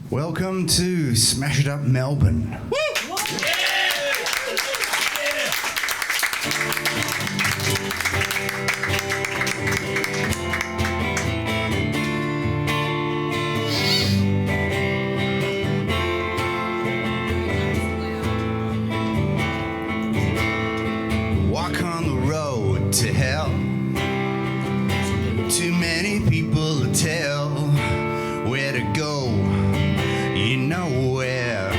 Welcome to Smash It Up Melbourne. Woo! Walk on the road to hell. Too many people to tell where to go. You know where.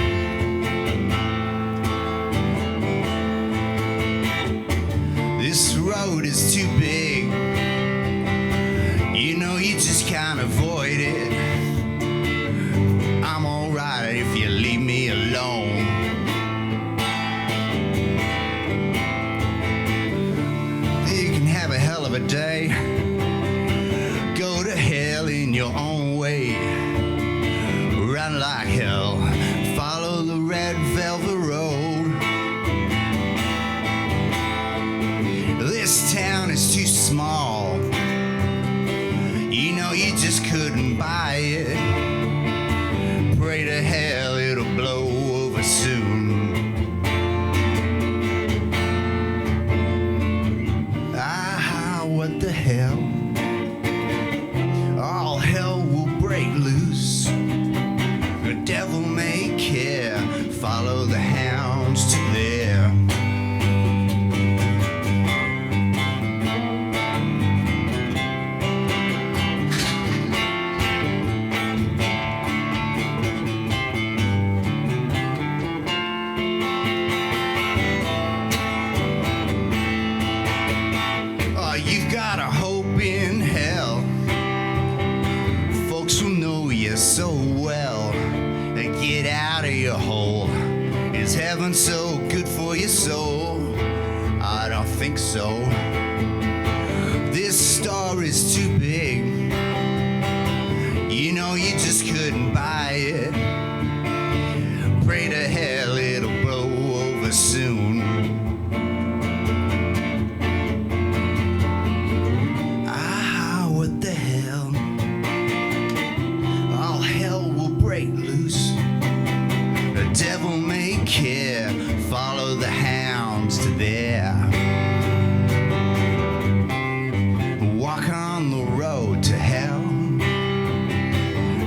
This road is too big. You know you just can't avoid it. I'm alright if you leave me alone. You can have a hell of a day. Go to hell in your own way. Run like hell, follow the red velvet road. This town is too small. You know you just couldn't buy it. Pray to hell it'll blow over soon. Ah, what the hell? All hell will break loose. The devil may care, follow the hounds to there. Oh, you've got a hope in hell. Folks will know you so well. Get out of your hole. Is heaven so good for your soul? I don't think so. This star is too big. You know you just couldn't buy it. Pray to hell it'll blow over soon. Ah, what the hell? All hell will break loose. The devil may care, follow the hounds to there. Walk on the road to hell.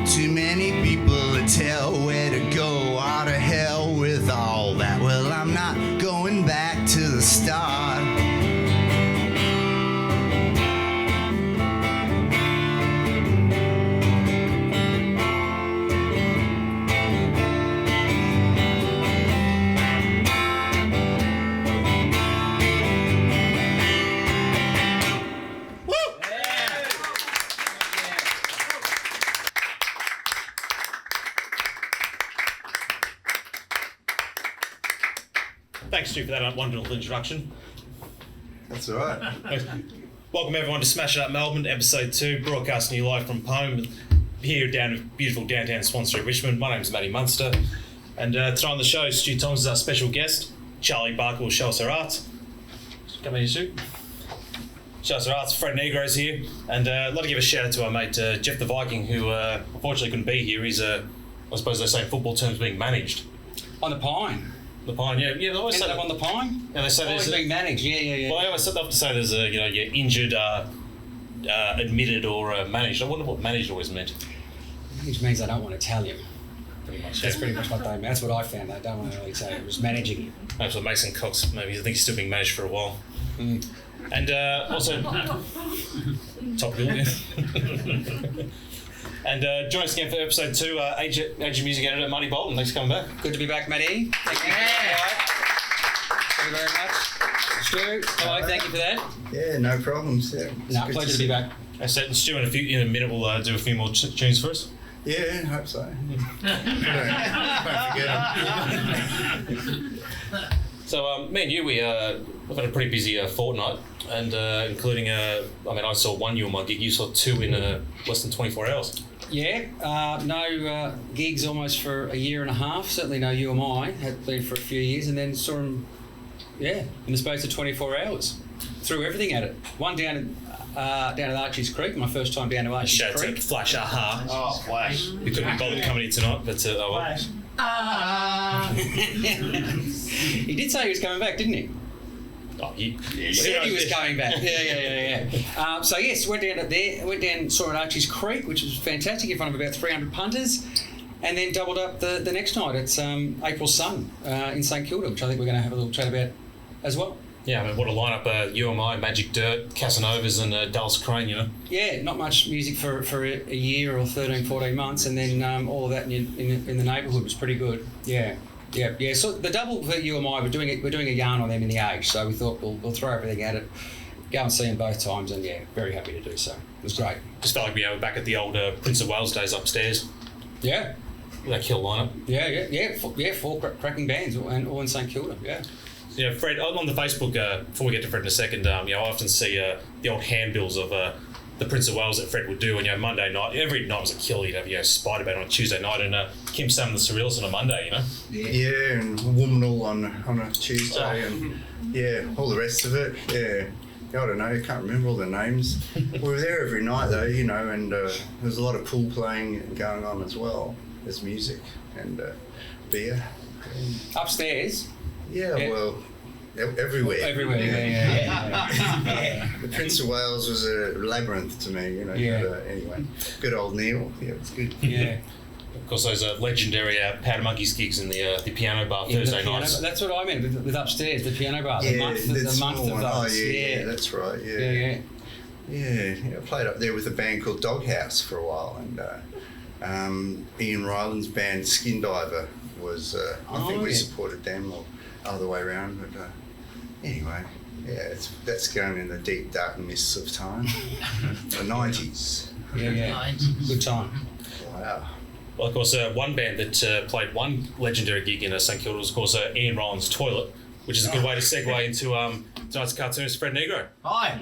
Too many people to tell where to go. Out of hell with all that. Well, I'm not going back to the start. Thanks, Stu, for that wonderful introduction. That's all right. Welcome everyone to Smash It Up Melbourne, episode 2, broadcasting you live from POME, here down in beautiful downtown Swan Street, Richmond. My name's Matty Munster, and tonight on the show, Stu Thomas is our special guest. Charlie Barker will show us her art. Come here, Stu. Show us her art. Fred Negro's here, and I'd like to give a shout out to our mate Jeff the Viking, who unfortunately couldn't be here. He's, I suppose they say in football terms, being managed. On the Pine. The Pine, yeah. They always say Ended up on the Pine? Yeah, they say Always there's being managed, yeah. Well, they always have to say there's a, you're injured, admitted, or managed. I wonder what managed always meant. Which means I don't want to tell you. Pretty much. That's pretty much what they mean. That's what I found. I don't want to really say it was managing you. That's what Mason Cox, maybe. I think he's still being managed for a while. And also, top bill, yeah. And join us again for episode 2, Age Music Editor Marty Bolton. Thanks for coming back. Good to be back, Matty. Thank you. Thank you very much. Stu, hello, thank you for that. Yeah, no problems. Yeah, No, pleasure to be back. I said Stu in a minute we'll do a few more tunes for us. Yeah, I hope so. Don't forget them. So me and you, we've had a pretty busy fortnight, and including I saw one you on my gig. You saw 2 in less than 24 hours. Yeah, no gigs almost for a year and a half. Certainly no UMI, had been for a few years, and then saw them, in the space of 24 hours. Threw everything at it. One down at Archie's Creek, my first time down to Archie's Shout out Creek. to Flash Aha. Oh, Flash. He couldn't be bothered coming in tonight, but oh well. He did say he was coming back, didn't he? Oh, He said he was coming back. Yeah. So yes, went down there. Went down, saw at Archie's Creek, which was fantastic, in front of about 300 punters, and then doubled up the next night. It's April Sun in St Kilda, which I think we're going to have a little chat about as well. Yeah, I mean, what a lineup! UMI, Magic Dirt, Casanovas, and Dallas Crane. You know. Yeah, not much music for a year or 13, 14 months, and then all of that in the neighbourhood was pretty good. Yeah. So the double for UMI, we're doing a yarn on them in the Age, so we thought we'll throw everything at it, go and see them both times, and yeah, very happy to do so. It was great. Just felt like we were back at the old Prince of Wales days upstairs. Yeah. That kill lineup. Yeah. Four cracking bands, all in St Kilda. Yeah. Yeah, Fred, on the Facebook, before we get to Fred in a second, I often see the old handbills of the Prince of Wales that Fred would do. And, Monday night, every night was a killer. You'd have, Spider-Man on a Tuesday night and Kim Sam and the Surreals on a Monday, Yeah, and Womanal on a Tuesday and, all the rest of it. Yeah. I don't know, I can't remember all the names. We were there every night, though, and there was a lot of pool playing going on as well as music and beer. Upstairs? Yeah, well, everywhere. Everywhere, yeah. The Prince of Wales was a labyrinth to me, But, anyway, good old Neil. Yeah, it's good. Yeah. Of course, those legendary Powder Monkeys gigs in the piano bar Thursday nights. That's what I meant with upstairs, the piano bar. Yeah, the month of those. Oh, yeah, that's right. Yeah. I played up there with a band called Doghouse for a while, and Ian Ryland's band Skin Diver was. I think we supported them or other way around, but anyway, that's going in the deep dark mists of time. The 90s. Yeah. Good time. Wow. Well, of course, one band that played one legendary gig in St Kilda was, of course, Ian Rowland's Toilet, which is a good way to segue into tonight's cartoonist, Fred Negro. Hi.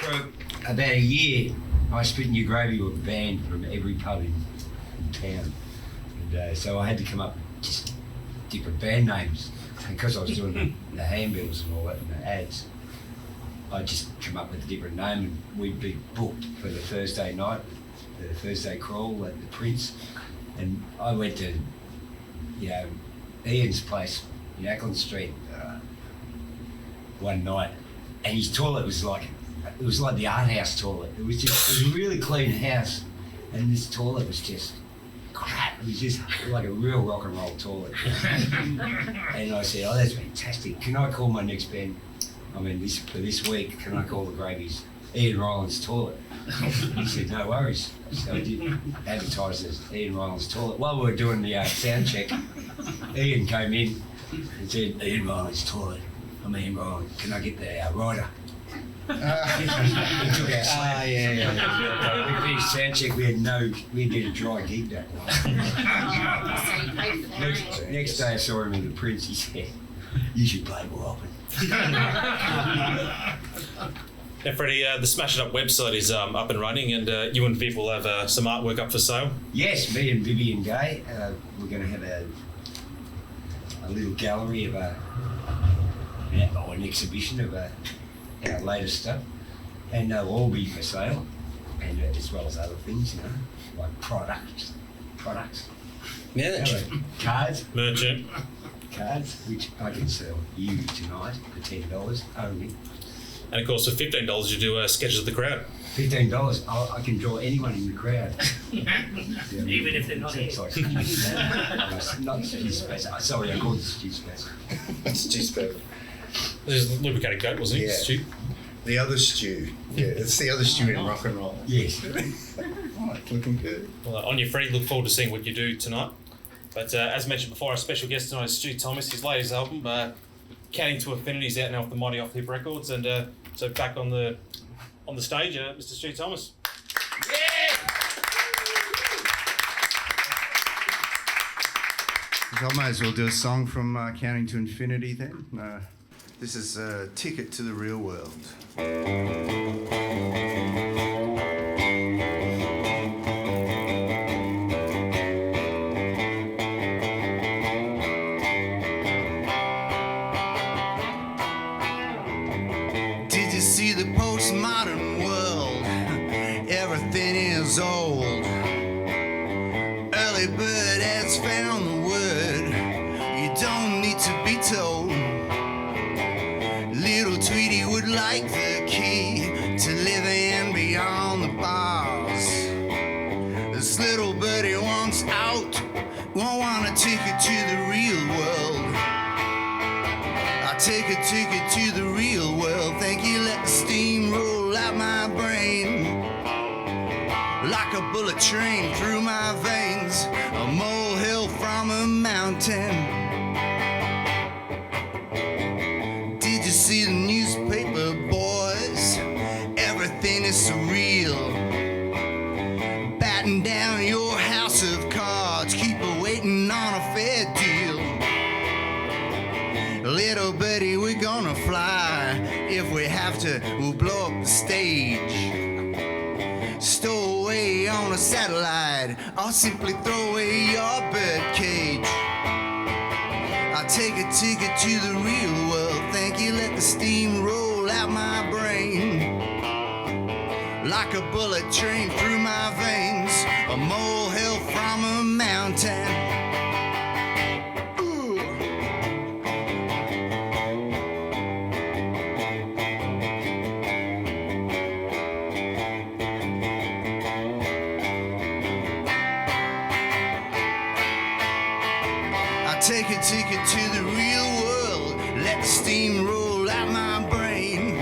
For about a year, I spit in your gravy with a band from every pub in town. And so I had to come up with just different band names. And because I was doing the handbills and all that and the ads, I just come up with a different name, and we'd be booked for the Thursday night, the Thursday crawl at the Prince. And I went to, Ian's place in Ackland Street one night, and his toilet was like the art house toilet. It was a really clean house, and this toilet was just crap. It was just like a real rock and roll toilet. And I said, "Oh, that's fantastic. Can I call my next band? For this week, can I call the Gravies Ian Ryland's Toilet?" He said, "No worries." So I did advertise as Ian Ryland's Toilet. While we were doing the sound check, Ian came in and said, "Ian Ryland's Toilet. I'm Ian Ryland. Can I get the rider?" He took our slap. We finished sound check. We did a dry gig that night. Next day I saw him in the Prince. He said, "You should play more often." Now, Freddie, the Smash It Up website is up and running, and you and Viv will have some artwork up for sale. Yes, me and Vivian Gay, we're going to have a little gallery of an exhibition of our latest stuff, and they'll all be for sale, and as well as other things, like products. Yeah, Merchant. Cards, which I can sell you tonight for $10 only. And of course, for $15, you do sketches of the crowd. $15, I can draw anyone in the crowd. Even if they're not here. Not Stu Space. Sorry, I called it Stu Space. Stu Space. There's lubricated goat, wasn't he? Yeah. Stu? The other Stu. Yeah, it's the other Stu in rock and roll. Yes. Looking good. Well, on your Freddie, look forward to seeing what you do tonight. But as mentioned before, our special guest tonight is Stu Thomas. His latest album, Counting to Infinity, is out now off the mighty Off Hip Records, and so back on the stage, Mr. Stu Thomas. I might as well do a song from Counting to Infinity then. This is Ticket to the Real World. Did you see the postmodern world? everything is old. Early bird has found the word. You don't need to be told. Little Tweety would like the key to living beyond the bars. This little birdie wants out, won't want to take it to the real world. I take a ticket to the real world. Thank you, let the steam roll out my brain. Like a bullet train through my veins, a molehill from a mountain. Did you see the newspaper, boys? Everything is surreal. Batten down your house of cards, keep waiting on a fair deal. Little birdie, we're gonna fly. If we have to, we'll blow up the stage. Stow away on a satellite, or simply throw away your bird cage. I take a ticket to the real world. Thank you, let the steam roll out my brain. Like a bullet train through my veins, a molehill from a mountain. Take a ticket to the real world. Let the steam roll out my brain.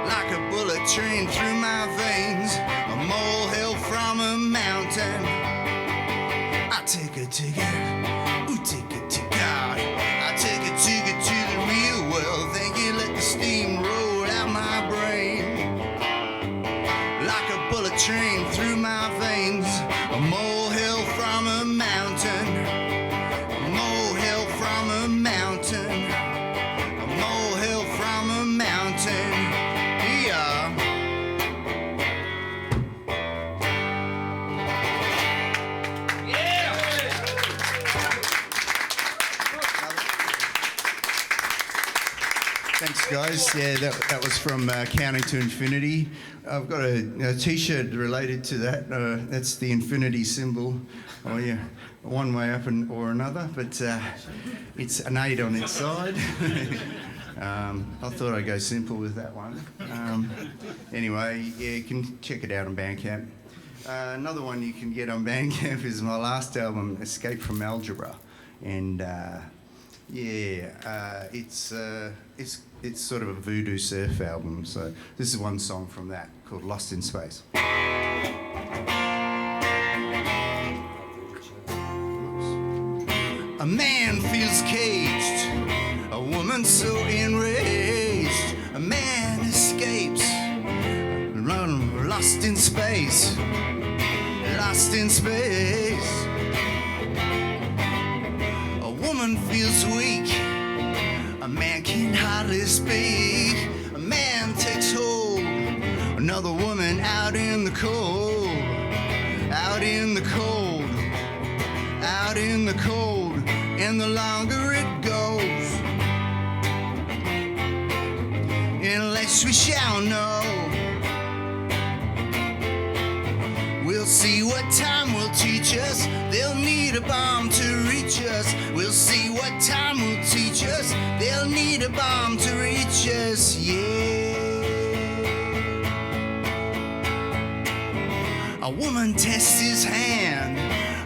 Like a bullet train through my veins, a molehill from a mountain. I take a ticket, ooh, take a ticket. I take a ticket to the real world. Thank you, let the steam roll out my brain. Like a bullet train through my veins, a molehill from a mountain. From a mountain, a molehill from a mountain, yeah. Yeah. Thanks, guys. Yeah, that was from Counting to Infinity. I've got a T-shirt related to that. That's the infinity symbol. Oh yeah, one way up or another, but it's an 8 on its side. I thought I'd go simple with that one. Anyway, yeah, you can check it out on Bandcamp. Another one you can get on Bandcamp is my last album, Escape from Algebra, and it's sort of a voodoo surf album. So this is one song from that called Lost in Space. A man feels caged, a woman so enraged. A man escapes, run, lost in space, lost in space. A woman feels weak, a man can hardly speak. A man takes hold, another woman out in the cold, out in the cold, out in the cold. And the longer it goes, unless we shall know, we'll see what time will teach us. They'll need a bomb to reach us. We'll see what time will teach us. They'll need a bomb to reach us, yeah. A woman tests his hand,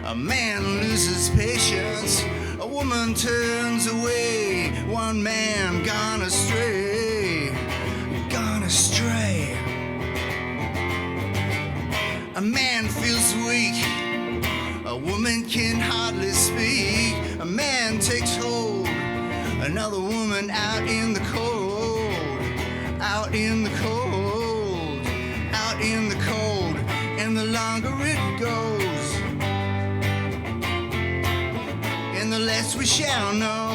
a man loses patience. A woman turns away, one man gone astray, gone astray. A man feels weak, a woman can hardly speak. A man takes hold, another woman out in the cold, out in the cold, out in the cold. And the longer it goes, and the less we shall know,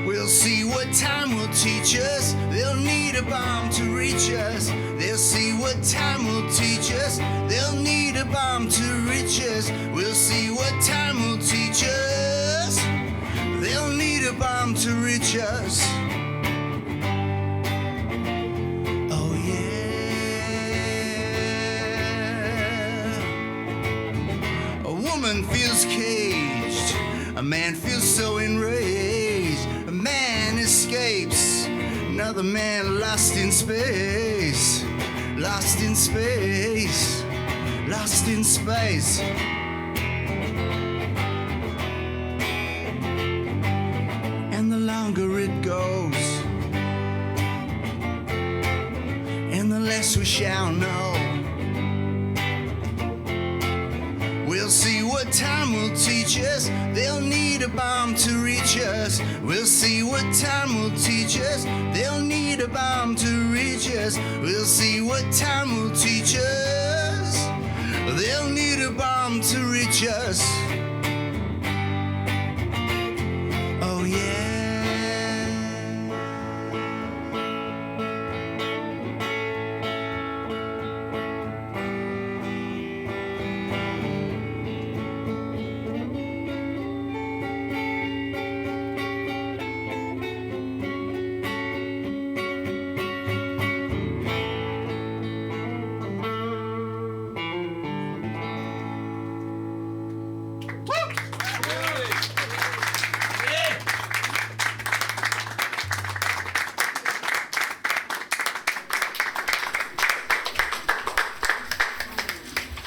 we'll see what time will teach us. They'll need a bomb to reach us. They'll see what time will teach us. They'll need a bomb to reach us. We'll see what time will teach us. They'll need a bomb to reach us. Oh woman feels caged. A man feels so enraged. A man escapes. Another man lost in space. Lost in space. Lost in space. And the longer it goes, and the less we shall know. We'll see what time will teach us. They'll need a bomb to reach us. We'll see what time will teach us. They'll need a bomb to reach us. We'll see what time will teach us. They'll need a bomb to reach us. Oh yeah.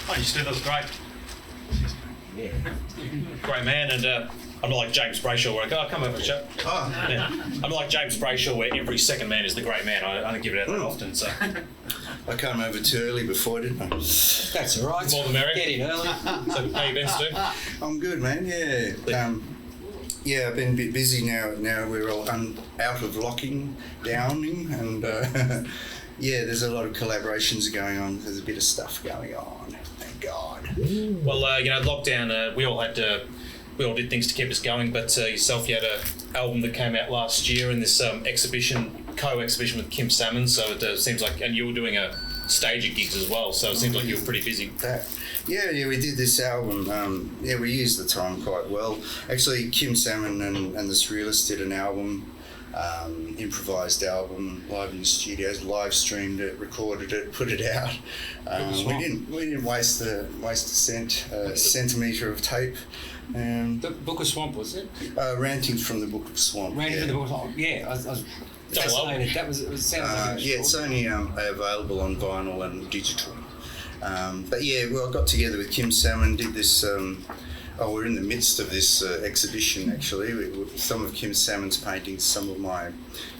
Oh, you Stu, that was great. Yeah. Great man, and I'm not like James Brayshaw where I go, oh, come over, chap. Oh. Yeah. I'm not like James Brayshaw where every second man is the great man. I don't give it out that often, so. I came over too early before, didn't I? That's all right. More the merrier. Get in early. So how you been, Stu? I'm good, man. Yeah. Yeah, I've been a bit busy now. Now we're all out of locking downing, and yeah, there's a lot of collaborations going on. There's a bit of stuff going on. Thank God. Well, lockdown, we all did things to keep us going, but yourself, you had an album that came out last year in this co-exhibition with Kim Salmon, so it seems like, and you were doing a stage of gigs as well, so it seems like you were pretty busy. Yeah, we did this album. We used the time quite well. Actually, Kim Salmon and the Surrealists did an album, improvised album, live in the studios, live streamed it, recorded it, put it out. We didn't waste a centimetre of tape. The Book of Swamp, was it? Ranting from the Book of Swamp. Ranting from the Book of Swamp. Yeah, I was fascinated. It sounded like yeah, it's only available on vinyl and digital. But yeah, well, I got together with Kim Salmon, did this. We're in the midst of this exhibition actually. Some of Kim Salmon's paintings, some of my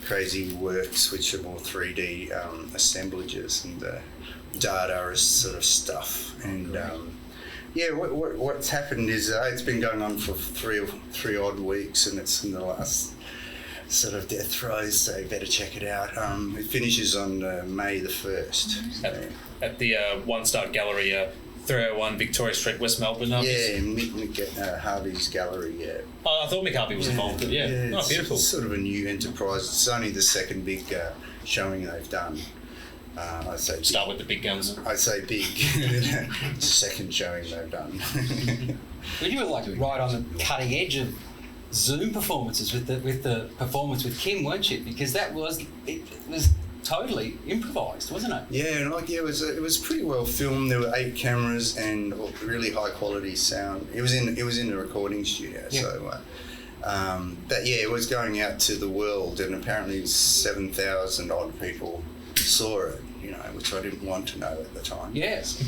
crazy works, which are more 3D assemblages and Dadaist sort of stuff. And yeah, what's happened is it's been going on for three odd weeks, and it's in the last sort of death throes, so you better check it out. It finishes on May the 1st. At the One Star Gallery, 301 Victoria Street, West Melbourne. Yeah, Mick Harvey's gallery, yeah. Oh, I thought Mick Harvey was involved, but yeah. Oh, beautiful. It's sort of a new enterprise. It's only the second big showing they've done. I'd say big. Start with the big guns. I'd say big. Second showing they've done. But you were like right on the cutting edge of Zoom performances with the performance with Kim, weren't you? Because it was totally improvised, wasn't it? Yeah, and it was pretty well filmed. There were 8 cameras and really high quality sound. It was in the recording studio, yeah. So. But yeah, it was going out to the world, and apparently 7,000 odd people saw it. Which I didn't want to know at the time. Yes.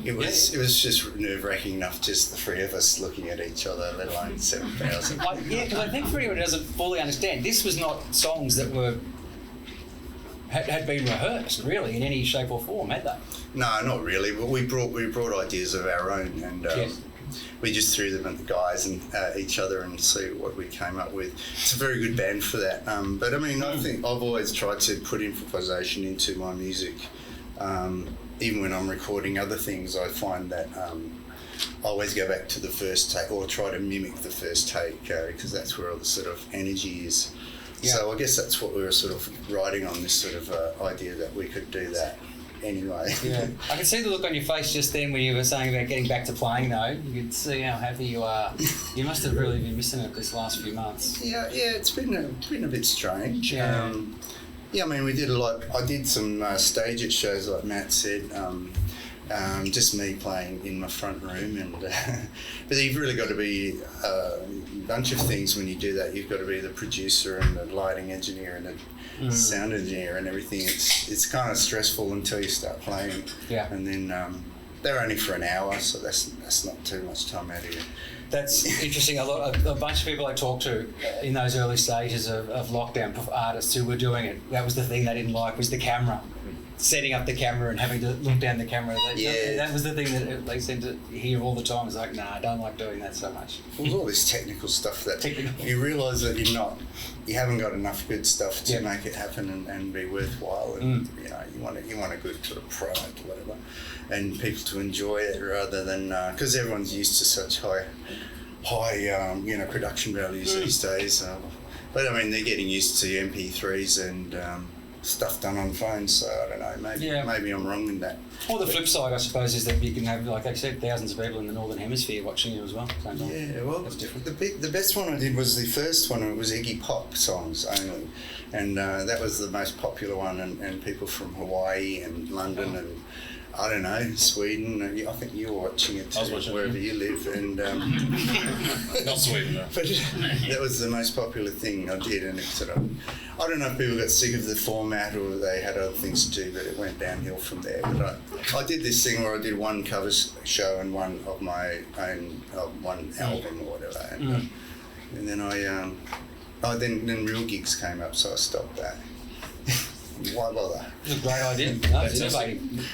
It was just nerve-wracking enough, just the three of us looking at each other, let alone 7,000. Yeah, because I think for anyone who doesn't fully understand, this was not songs that had been rehearsed really in any shape or form, had they? No, not really. But we brought ideas of our own, and we just threw them at the guys and each other and see what we came up with. It's a very good band for that. But I mean, I think I've always tried to put improvisation into my music. Even when I'm recording other things, I find that I always go back to the first take, or try to mimic the first take, because that's where all the sort of energy is. Yeah. So I guess that's what we were sort of riding on, this sort of idea that we could do that anyway. Yeah. I can see the look on your face just then when you were saying about getting back to playing though. You could see how happy you are. You must have really been missing it this last few months. Yeah, it's been a bit strange. Yeah. I mean, we did a lot. I did some stage at shows, like Matt said, just me playing in my front room, and but you've really got to be a bunch of things when you do that. You've got to be the producer and the lighting engineer and the sound engineer and everything. It's kind of stressful until you start playing, and then they're only for an hour, so that's not too much time out of you. That's interesting. A bunch of people I talked to in those early stages of lockdown, artists who were doing it, that was the thing they didn't like, was the camera. Setting up the camera and having to look down the camera. That was the thing that they seemed to hear all the time. It's like, nah, I don't like doing that so much. Well, all this technical stuff that you realise that you haven't got enough good stuff to make it happen and be worthwhile. And you want a good sort of product or whatever, and people to enjoy it rather than because everyone's used to such high production values these days. But I mean, they're getting used to MP3s and stuff done on phones, so I don't know, maybe I'm wrong in that. Or the flip side, I suppose, is that you can have, like I said, thousands of people in the Northern Hemisphere watching you as well. Yeah, well, that's different. The best one I did was the first one. It was Iggy Pop songs only, and that was the most popular one, and people from Hawaii and London and I don't know, Sweden. I think you were watching it too, wherever you live, and not Sweden, no. But that was the most popular thing I did, and it sort of, I don't know if people got sick of the format or they had other things to do, but it went downhill from there. But I did this thing where I did one cover show and one of my own one album or whatever, and then then real gigs came up, so I stopped that. Why bother? It's a great idea. That's innovating.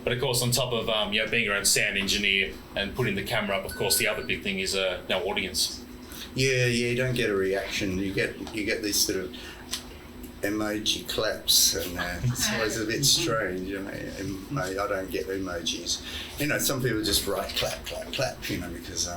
But of course, on top of being your own sound engineer and putting the camera up, of course, the other big thing is no audience. Yeah, you don't get a reaction. You get these sort of emoji claps, and it's always a bit strange. I don't get emojis. Some people just write clap, clap, clap. Because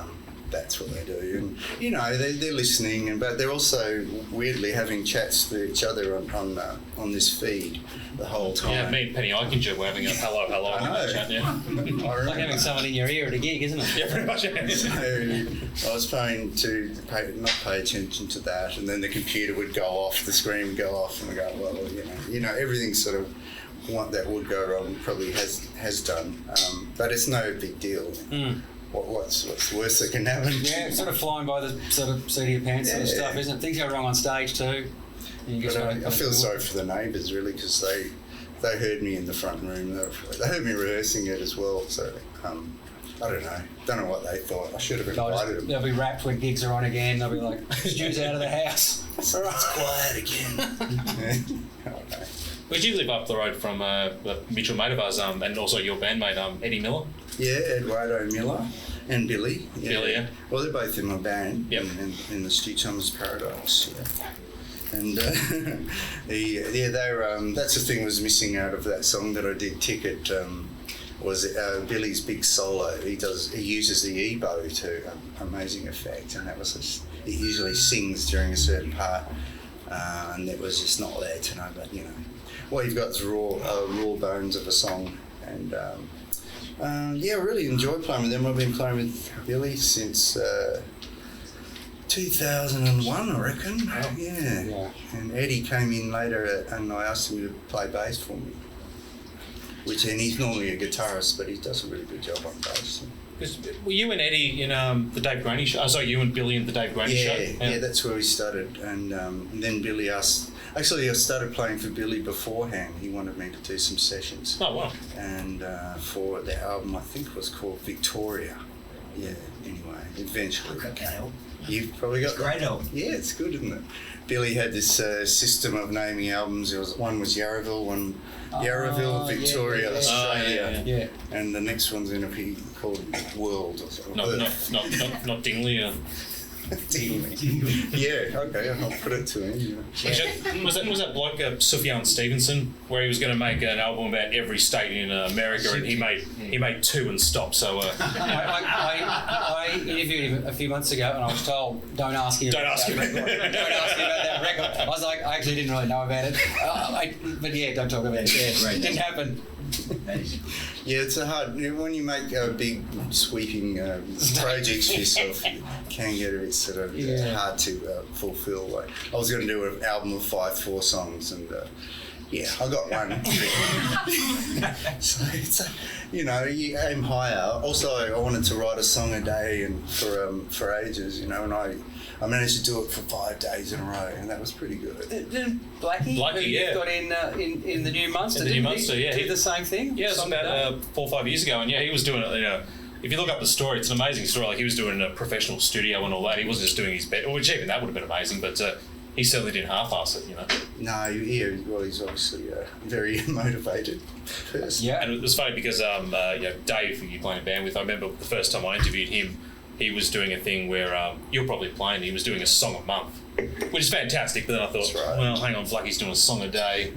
that's what they do, and they're listening, but they're also weirdly having chats to each other on this feed the whole time. Yeah, me and Penny Eichinger were having a hello I know. chat. Yeah, like having someone in your ear at a gig, isn't it? Yeah, pretty much. So I was trying to not pay attention to that, and then the computer would go off, the screen would go off, and I go, well, everything sort of that would go wrong probably has done, but it's no big deal. What's the worst that can happen? Yeah, it's sort of flying by the sort of seat of your pants sort of stuff, isn't it? Things go wrong on stage too. But I feel sorry for the neighbours really, because they heard me in the front room. They heard me rehearsing it as well. So I don't know what they thought. I should have invited them. They'll be wrapped when gigs are on again. They'll be like, Stu's out of the house. It's quiet again. Okay. Would you live up the road from the mutual mate of ours, and also your bandmate, Eddie Miller? Yeah, Eduardo Miller and Billy. Yeah. Billy, yeah. Well, they're both in my band. Yep. In the Stu Thomas Paradox. Yeah. And they're that's the thing was missing out of that song that I did, Ticket. Was Billy's big solo. He uses the E-bow to amazing effect, and that was he usually sings during a certain part, and it was just not there tonight. But what you've got is raw bones of a song, and I really enjoy playing with them. I've been playing with Billy since 2001, I reckon. Oh. Yeah. And Eddie came in later, and I asked him to play bass for me. And he's normally a guitarist, but he does a really good job on bass. Were you and Eddie in the Dave Graney show? You and Billy in the Dave Graney show? Yeah, that's where we started. And then Billy asked... Actually, I started playing for Billy beforehand. He wanted me to do some sessions. Oh, wow. And for the album, I think it was called Victoria. Yeah, anyway, eventually. Okay. You've probably got... It's a great album. Yeah, it's good, isn't it? Billy had this system of naming albums. One was Yarraville, Victoria, Australia. Yeah. And the next one's going to be called World. Or something. Not Dingley. Yeah, okay, I'll put it to him. Yeah. Was that bloke Sufjan Stevenson, where he was going to make an album about every state in America, and he made two and stopped. So I interviewed him a few months ago, and I was told, don't ask him about that record. I was like, I actually didn't really know about it, but yeah, don't talk about it. Yeah, it didn't happen. Yeah, it's a hard when you make big sweeping projects yourself. It can get a bit sort of hard to fulfil. Like I was going to do an album of 4 songs, and Yeah, I got one. So it's, you aim higher. Also, I wanted to write a song a day, and for ages, and I managed to do it for 5 days in a row, and that was pretty good. Blackie, Blackie, who yeah. you've got in the New Munster, In the New didn't Munster, he? yeah. Did the same thing? Yeah, it was Song a day? about 4 or 5 years ago, and yeah, he was doing it. If you look up the story, it's an amazing story. Like, he was doing a professional studio and all that. He wasn't just doing his best, which even that would have been amazing, but he certainly didn't half-ass it, No, he's obviously a very motivated person. Yeah. And it was funny because Dave, who you playing a band with, I remember the first time I interviewed him, he was doing a thing where you're probably playing. He was doing a song a month, which is fantastic. But then I thought, That's right. well, hang on, Blackie's doing a song a day.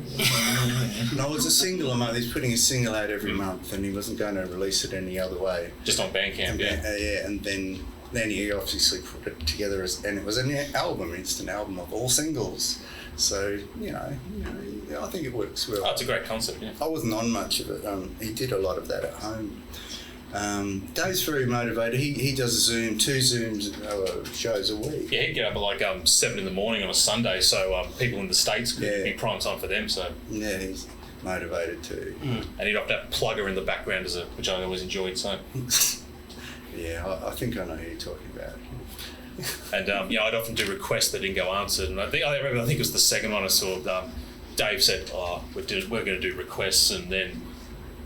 No, it's a single a month. He's putting a single out every month, and he wasn't going to release it any other way. Just on Bandcamp, And yeah. and then he obviously put it together and it was an instant album of all singles. So I think it works well. Oh, it's a great concept, yeah. I wasn't on much of it. He did a lot of that at home. Dave's very motivated. He does 2 Zooms shows a week. Yeah, he'd get up at like 7 in the morning on a Sunday, so people in the States could be prime time for them. So Yeah, he's motivated too. and he'd often have Plugger in the background which I always enjoyed. So Yeah, I think I know who you're talking about. and I'd often do requests that didn't go answered, and I think it was the second one I saw. Dave said, "Oh, we're going to do requests," and then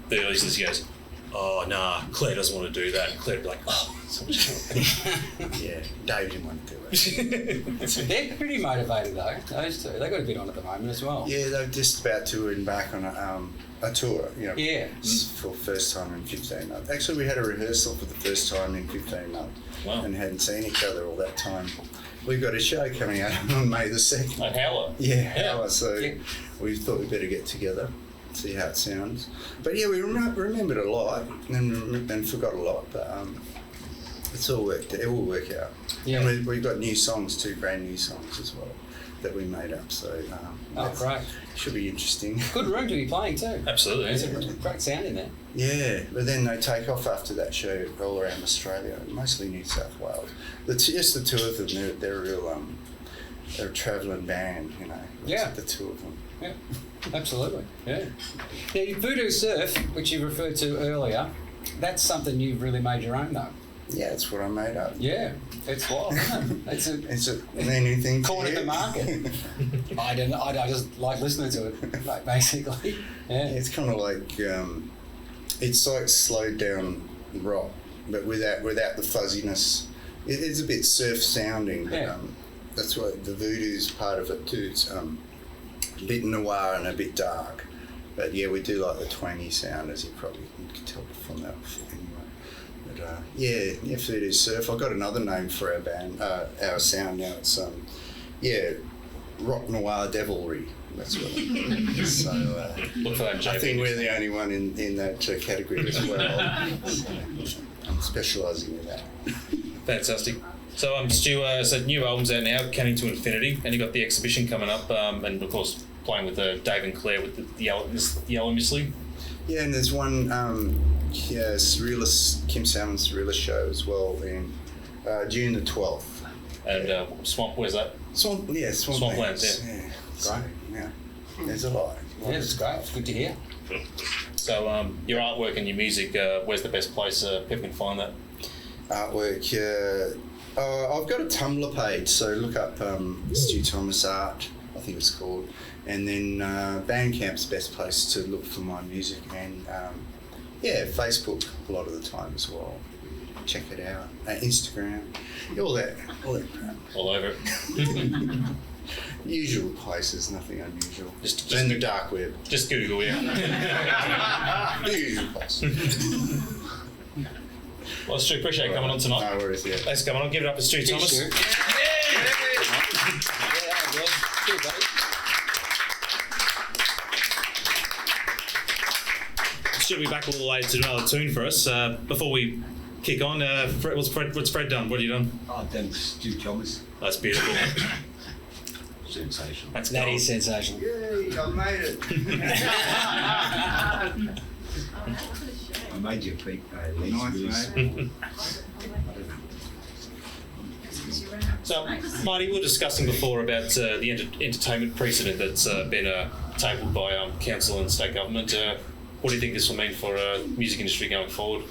the listeners goes, "Oh, nah, Claire doesn't want to do that." And Claire'd be like, "Oh, so much." Yeah, Dave didn't want to do it. They're pretty motivated though, those two. They got a bit on at the moment as well. Yeah, they're just about to embark on a tour, Yeah. for first time in 15 months. Actually, we had a rehearsal for the first time in 15 months Wow. and hadn't seen each other all that time. We've got a show coming out on May the 2nd. Like Howler. Yeah, so Yeah. we thought we'd better get together, see how it sounds. But yeah, we remembered a lot and forgot a lot, but it's all worked. It will work out. Yeah. And we've got new songs, 2 brand new songs as well that we made up. So that's- Great. should be interesting. Good room to be playing too. Absolutely. There's a great sound in there. Yeah, but then they take off after that show all around Australia, mostly New South Wales. Just the 2 of them, they're a real they're a travelling band, Yeah. The 2 of them. Yeah, absolutely. Yeah. Now, your Voodoo Surf, which you referred to earlier, that's something you've really made your own though. Yeah, it's what I made up. Yeah, it's wild, isn't it? It's a new thing. Cornered the market. I just like listening to it, like, basically. Yeah. It's kind of like it's like slowed down rock, but without the fuzziness. It's a bit surf sounding, but Yeah. that's what the voodoo's part of it too. It's a bit noir and a bit dark, but yeah, we do like the twangy sound, as you probably can tell from that anyway. But yeah, voodoo surf. I've got another name for our band, our sound now. It's rock noir devilry. That's what it is. So Look for that, I JP. think we're the only one in that category as well. So, I'm specialising in that. Fantastic. So, Stu, so new album's out now, Canning to Infinity, and you've got the exhibition coming up, and of course playing with Dave and Claire with the Yellow Missly. Yeah, and there's one surrealist, Kim Salmon's surrealist show as well in June the 12th. And Swamp, where's that? Swamplands. yeah. Yeah. Great. Yeah. There's a lot. Yeah, it's great. It's good to hear. So, your artwork and your music, where's the best place people can find that? Artwork. I've got a Tumblr page, so look up Stu Thomas Art, I think it's called, and then Bandcamp's the best place to look for my music, and Facebook a lot of the time as well. Check it out. Instagram, all that crap. All over it. Usual places, nothing unusual. Just in the dark web. Just Google, yeah. The usual places. Well, Stu, appreciate you coming on tonight. No worries, yeah. Thanks for coming on. Give it up to Stu Thomas. Stu. Cheers, buddy. Stu will be back a little later to do another tune for us. Before we kick on, what's Fred done? What have you done? I've done Stu Thomas. That's beautiful. Sensational. That's That gold. is sensational. Yay, I made it. I made you peak. Nice, mate. So, Marty, we were discussing before about the entertainment precedent that's been tabled by council and state government. What do you think this will mean for music industry going forward?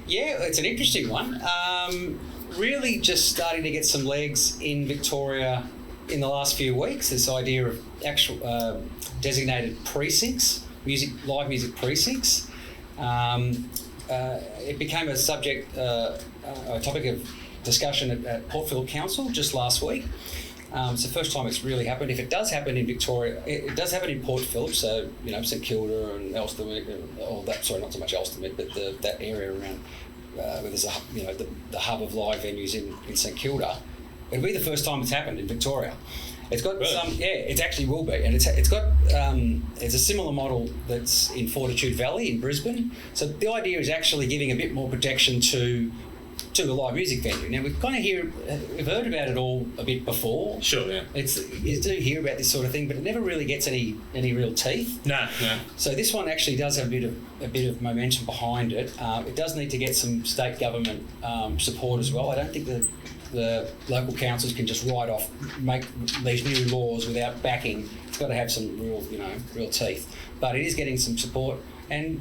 Yeah, it's an interesting one. Really just starting to get some legs in Victoria in the last few weeks, this idea of actual designated precincts, live music precincts. It became a topic of discussion at Port Phillip Council just last week. It's the first time it's really happened. If it does happen in Victoria, it does happen in Port Phillip, so, St Kilda and Elsternwick, not so much Elsternwick, but that area around where there's the hub of live venues in St Kilda. It'll be the first time it's happened in Victoria. It's got it actually will be, and it's got it's a similar model that's in Fortitude Valley in Brisbane. So the idea is actually giving a bit more protection to the live music venue. Now we've heard about it all a bit before. Sure, yeah. You do hear about this sort of thing, but it never really gets any real teeth. No. So this one actually does have a bit of momentum behind it. It does need to get some state government support as well. I don't think the local councils can just make these new laws without backing. It's got to have some real teeth. But it is getting some support, and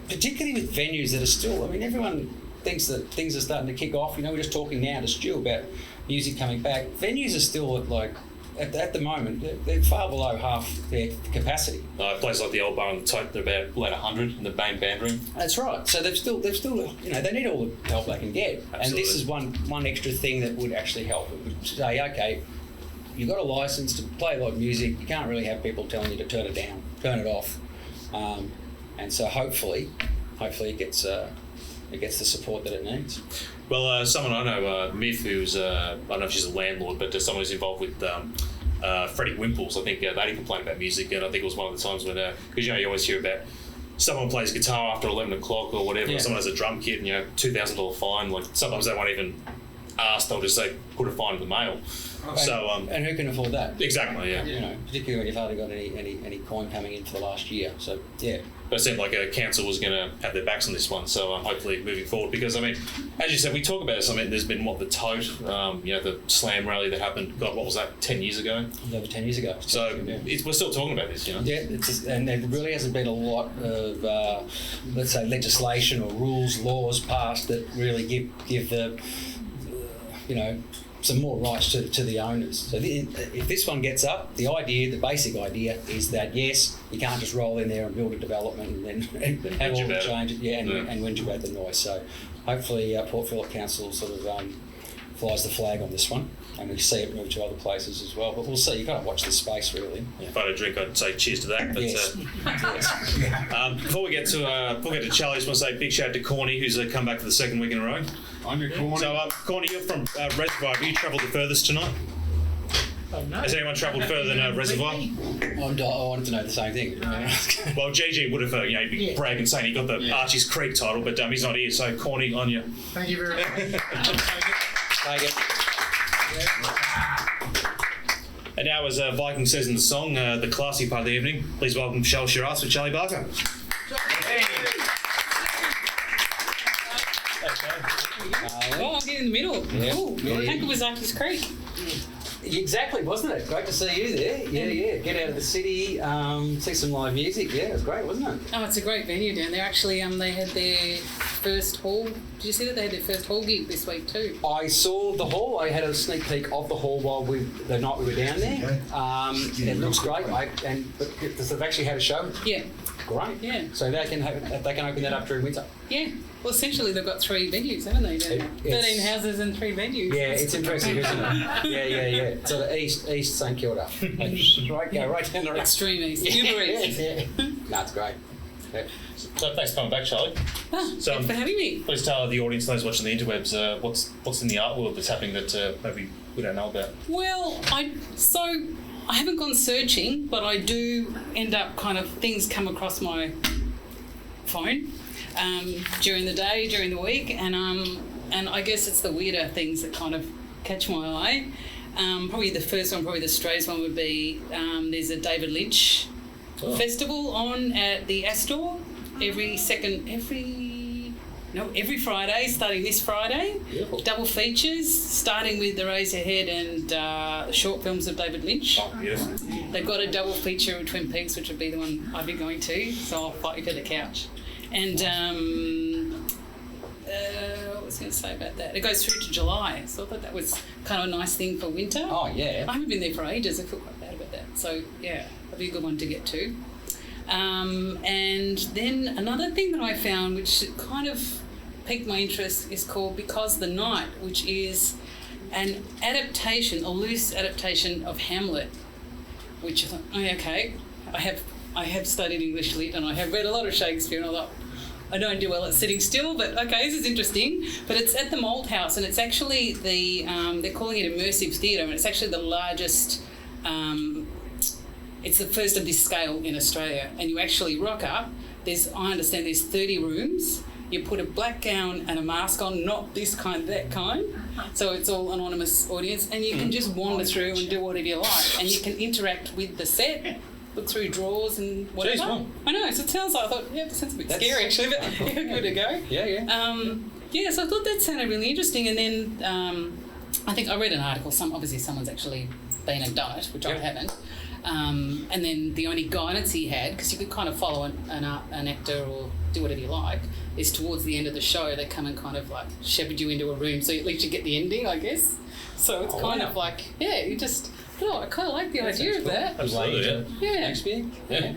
particularly with venues that are still. I mean, everyone thinks that things are starting to kick off. We're just talking now to Stu about music coming back. Venues are still at the moment, they're far below half their capacity. Places like the Old Bar and the Tote, they're about 100 in the main band room. That's right. So they've still, they need all the help they can get. Absolutely. And this is one extra thing that would actually help. It would say, okay, you've got a license to play live music. You can't really have people telling you to turn it down, turn it off. And so hopefully it gets the support that it needs. Well, someone I know, Myth, who's, I don't know if she's a landlord, but someone who's involved with Freddie Wimples, I think they did complain about music, and I think it was one of the times when, because you always hear about someone plays guitar after 11 o'clock or whatever, or someone has a drum kit and, $2,000 fine, sometimes they won't even ask, they'll just say, put a fine in the mail. And who can afford that? Exactly, yeah. Particularly when you've hardly got any coin coming in for the last year. So, yeah. But it seemed like a council was going to have their backs on this one, so hopefully moving forward. Because, as you said, we talk about this. There's been, the Tote, the Slam rally that happened, God, what was that, 10 years ago? Over 10 years ago. So we're still talking about this, Yeah, and there really hasn't been a lot of, let's say, legislation or laws passed that really give the, some more rights to the owners. So if this one gets up, the basic idea is that yes, you can't just roll in there and build a development and have all the changes, and whinge about the noise. So hopefully Port Phillip Council sort of flies the flag on this one, and we see it move to other places as well. But we'll see. You've got to watch the space, really. If I had a drink, I'd say cheers to that. But yes. Before we get to Charlie, I just want to say a big shout out to Corny, who's come back for the second week in a row. I'm your Corny. So, Corny, you're from Reservoir. Have you travelled the furthest tonight? Oh, no. Has anyone travelled further than Reservoir? I wanted to know the same thing. Well, GG would have, be bragging saying he got the Archie's Creek title, but he's not here. So, Corny, on you. Thank you very much. Take it. And now, as Viking says in the song, the classy part of the evening, please welcome Shell Shiraz with Charlie Barker. I'll get in the middle. Yeah. Cool. I think it was Archie's Creek. Exactly, wasn't it? Great to see you there. Yeah. Get out of the city, see some live music. Yeah, it was great, wasn't it? Oh, it's a great venue down there. Actually, they had their first hall. Did you see that they had their first hall gig this week too? I saw the hall. I had a sneak peek of the hall the night we were down there. It looks great, but they've actually had a show. Yeah. Great. Yeah. So they can open that up during winter. Yeah. Well, essentially they've got 3 venues, haven't they? 13 houses and 3 venues. Yeah, it's impressive, isn't it? Yeah. So the east St Kilda. Right down the road. Extreme east. Super east. Yeah. No, it's great. Yeah. So thanks for coming back, Charlie. Thanks for having me. Please tell the audience, those watching the interwebs, what's in the art world that's happening that maybe we don't know about. Well, I haven't gone searching, but I do end up things come across my phone during the day, during the week, and I guess it's the weirder things that kind of catch my eye. Probably the first one, probably the strangest one would be there's a David Lynch festival on at the Astor every Friday, starting this Friday. Beautiful. Double features, starting with The Razorhead and short films of David Lynch. Oh, beautiful. they've got a double feature of Twin Peaks, which would be the one I'd be going to. So I'll fight you for the couch. And what was I going to say about that? It goes through to July, so I thought that was kind of a nice thing for winter. Oh, yeah. I haven't been there for ages. I feel quite bad about that. So yeah, that'd be a good one to get to. And then another thing that I found, which kind of piqued my interest, is called Because the Night, which is an adaptation, a loose adaptation of Hamlet, which I thought, oh, okay, I have studied English lit and I have read a lot of Shakespeare, and I thought, I don't do well at sitting still, but okay, this is interesting. But it's at the Mould House, and it's actually they're calling it Immersive Theater, and it's actually the largest, it's the first of this scale in Australia. And you actually rock up, I understand there's 30 rooms. You put a black gown and a mask on, not this kind, that kind. So it's all anonymous audience, and you can just wander through and do whatever you like, and you can interact with the set, look through drawers and whatever. Jeez, wow. I know, so it sounds like, I thought, yeah, that sounds a bit scary actually, but yeah, good to go. Yeah. So I thought that sounded really interesting, and then I think I read an article, obviously someone's actually been and done it, which I haven't. And then the only guidance he had, because you could kind of follow an actor or do whatever you like, is towards the end of the show they come and kind of like shepherd you into a room, so at least you get the ending, I guess. So it's kind of like, yeah, you just, I kind of like the idea of that. Absolutely, yeah. Shakespeare. Yeah.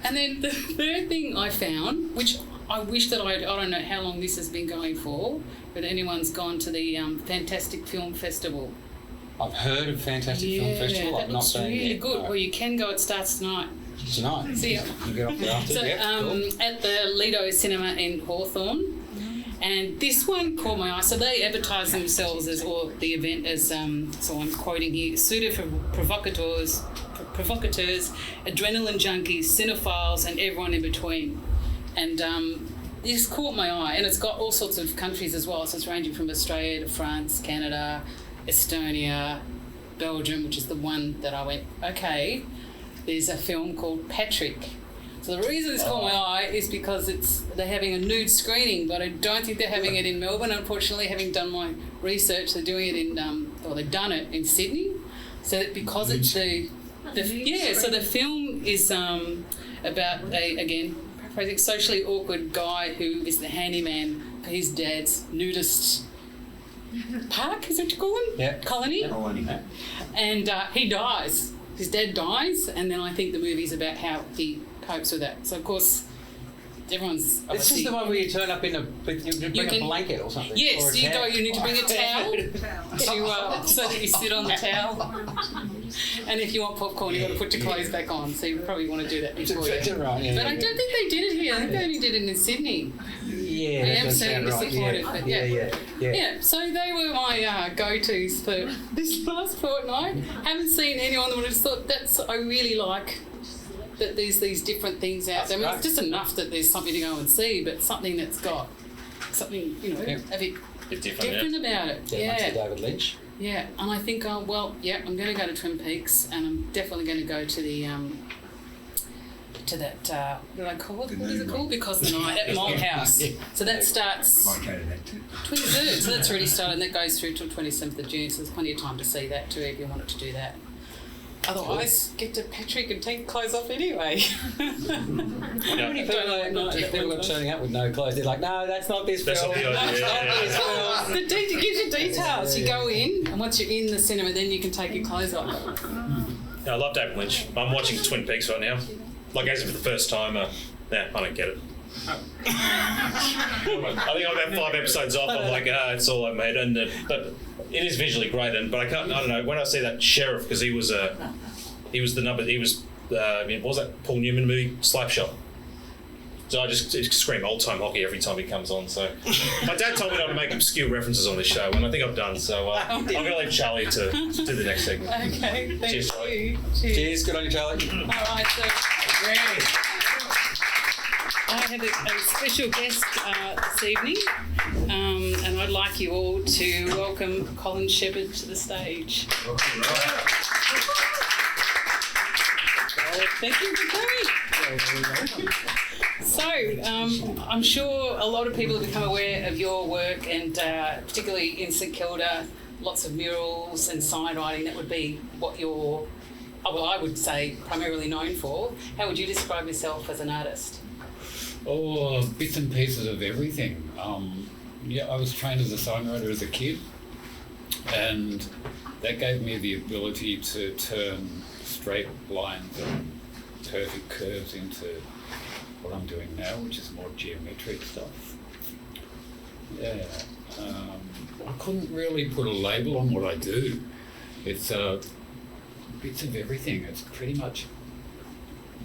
And then the third thing I found, which I wish that I don't know how long this has been going for, but anyone's gone to the Fantastic Film Festival. I've heard of Fantastic Film Festival. I've not been really yet. good. No. Well, you can go. It starts tonight. Tonight. See ya. You get off there after. So Cool. at the Lido Cinema in Hawthorne, and this one caught my eye. So they advertise themselves or the event as, so I'm quoting here, suited for provocateurs, adrenaline junkies, cinephiles, and everyone in between. And this caught my eye, and it's got all sorts of countries as well. So it's ranging from Australia to France, Canada, Estonia, Belgium, which is the one that I went, okay, there's a film called Patrick. So the reason it's caught my eye is because they're having a nude screening, but I don't think they're having it in Melbourne, unfortunately. Having done my research, they're doing it they've done it in Sydney. So that because it's so the film is about a socially awkward guy who is the handyman for his dad's nudist park, is that what you call him? Yeah. Colony. Oh, And he dies. His dad dies, and then I think the movie's about how he copes with that. So, of course, everyone's This obviously... is the one where you turn up you bring a blanket or something. Yes, or a you towel. need to bring a towel so that you sit on the towel. And if you want popcorn, you've got to put your clothes back on. So you probably want to do that before you... Right, yeah, But I don't think they did it here. I think they only did it in Sydney. Yeah, I that am does so sound right. disappointed, but yeah. Yeah. So they were my go-tos for this last fortnight. Haven't seen anyone that would have thought I really like that there's these different things out there. I mean, it's just enough that there's something to go and see, but something that's got something, a bit different about it. Yeah. David Lynch. Yeah, and I think, I'm going to go to Twin Peaks, and I'm definitely going to go to the to that, what did I call it? What is it called? Because the Night at Mould House. So that starts Might go to that too. 23rd, so that's already started, and that goes through till 27th of June, so there's plenty of time to see that too if you wanted to do that. Otherwise, get to Patrick and take clothes off anyway. How many people are turning up with no clothes? They're like, no, that's not this That's film. not the idea. That's not this film. It gives you details. You go in, and once you're in the cinema, then you can take your clothes off. I love David Lynch. I'm watching Twin Peaks right now. Like, as for the first time, I don't get it. I think I'm about 5 episodes off. I'm like, it's all I made, but it is visually great. But I don't know. When I see that sheriff, because he was what was that Paul Newman movie, Slapshot? So I just scream old time hockey every time he comes on. So my dad told me not to make obscure references on this show, and I think I've done. So I'm going to leave Charlie to do the next segment. Okay, thank Cheers, you. Cheers, good on you, Charlie. All right, so I have a special guest this evening, and I'd like you all to welcome Colin Sheppard to the stage. Thank you for coming. So, I'm sure a lot of people have become aware of your work, and particularly in St Kilda, lots of murals and sign writing. That would be what your well, I would say primarily known for. How would you describe yourself as an artist? Oh, bits and pieces of everything. Yeah, I was trained as a sign writer as a kid, and that gave me the ability to turn straight lines and perfect curves into what I'm doing now, which is more geometric stuff. Yeah, I couldn't really put a label on what I do. It's bits of everything. It's pretty much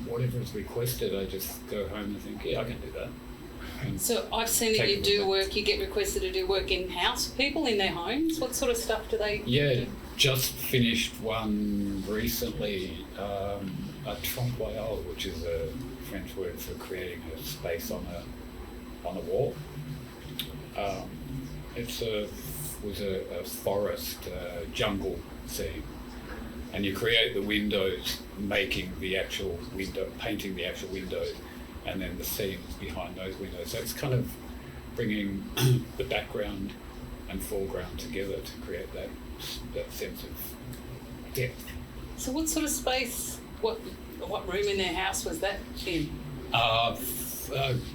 whatever is requested. I just go home and think, yeah, I can do that. And So I've seen that take you it do with work, you get requested to do work in-house, people in their homes. What sort of stuff do they Yeah, do? just finished one recently, a trompe-l'oeil, which is a French word for creating a space on a wall. It's was a forest jungle scene, and you create the windows, making the actual window, painting the actual windows, and then the scenes behind those windows. So it's kind of bringing the background and foreground together to create that sense of depth. So what sort of space, what room in their house was that in?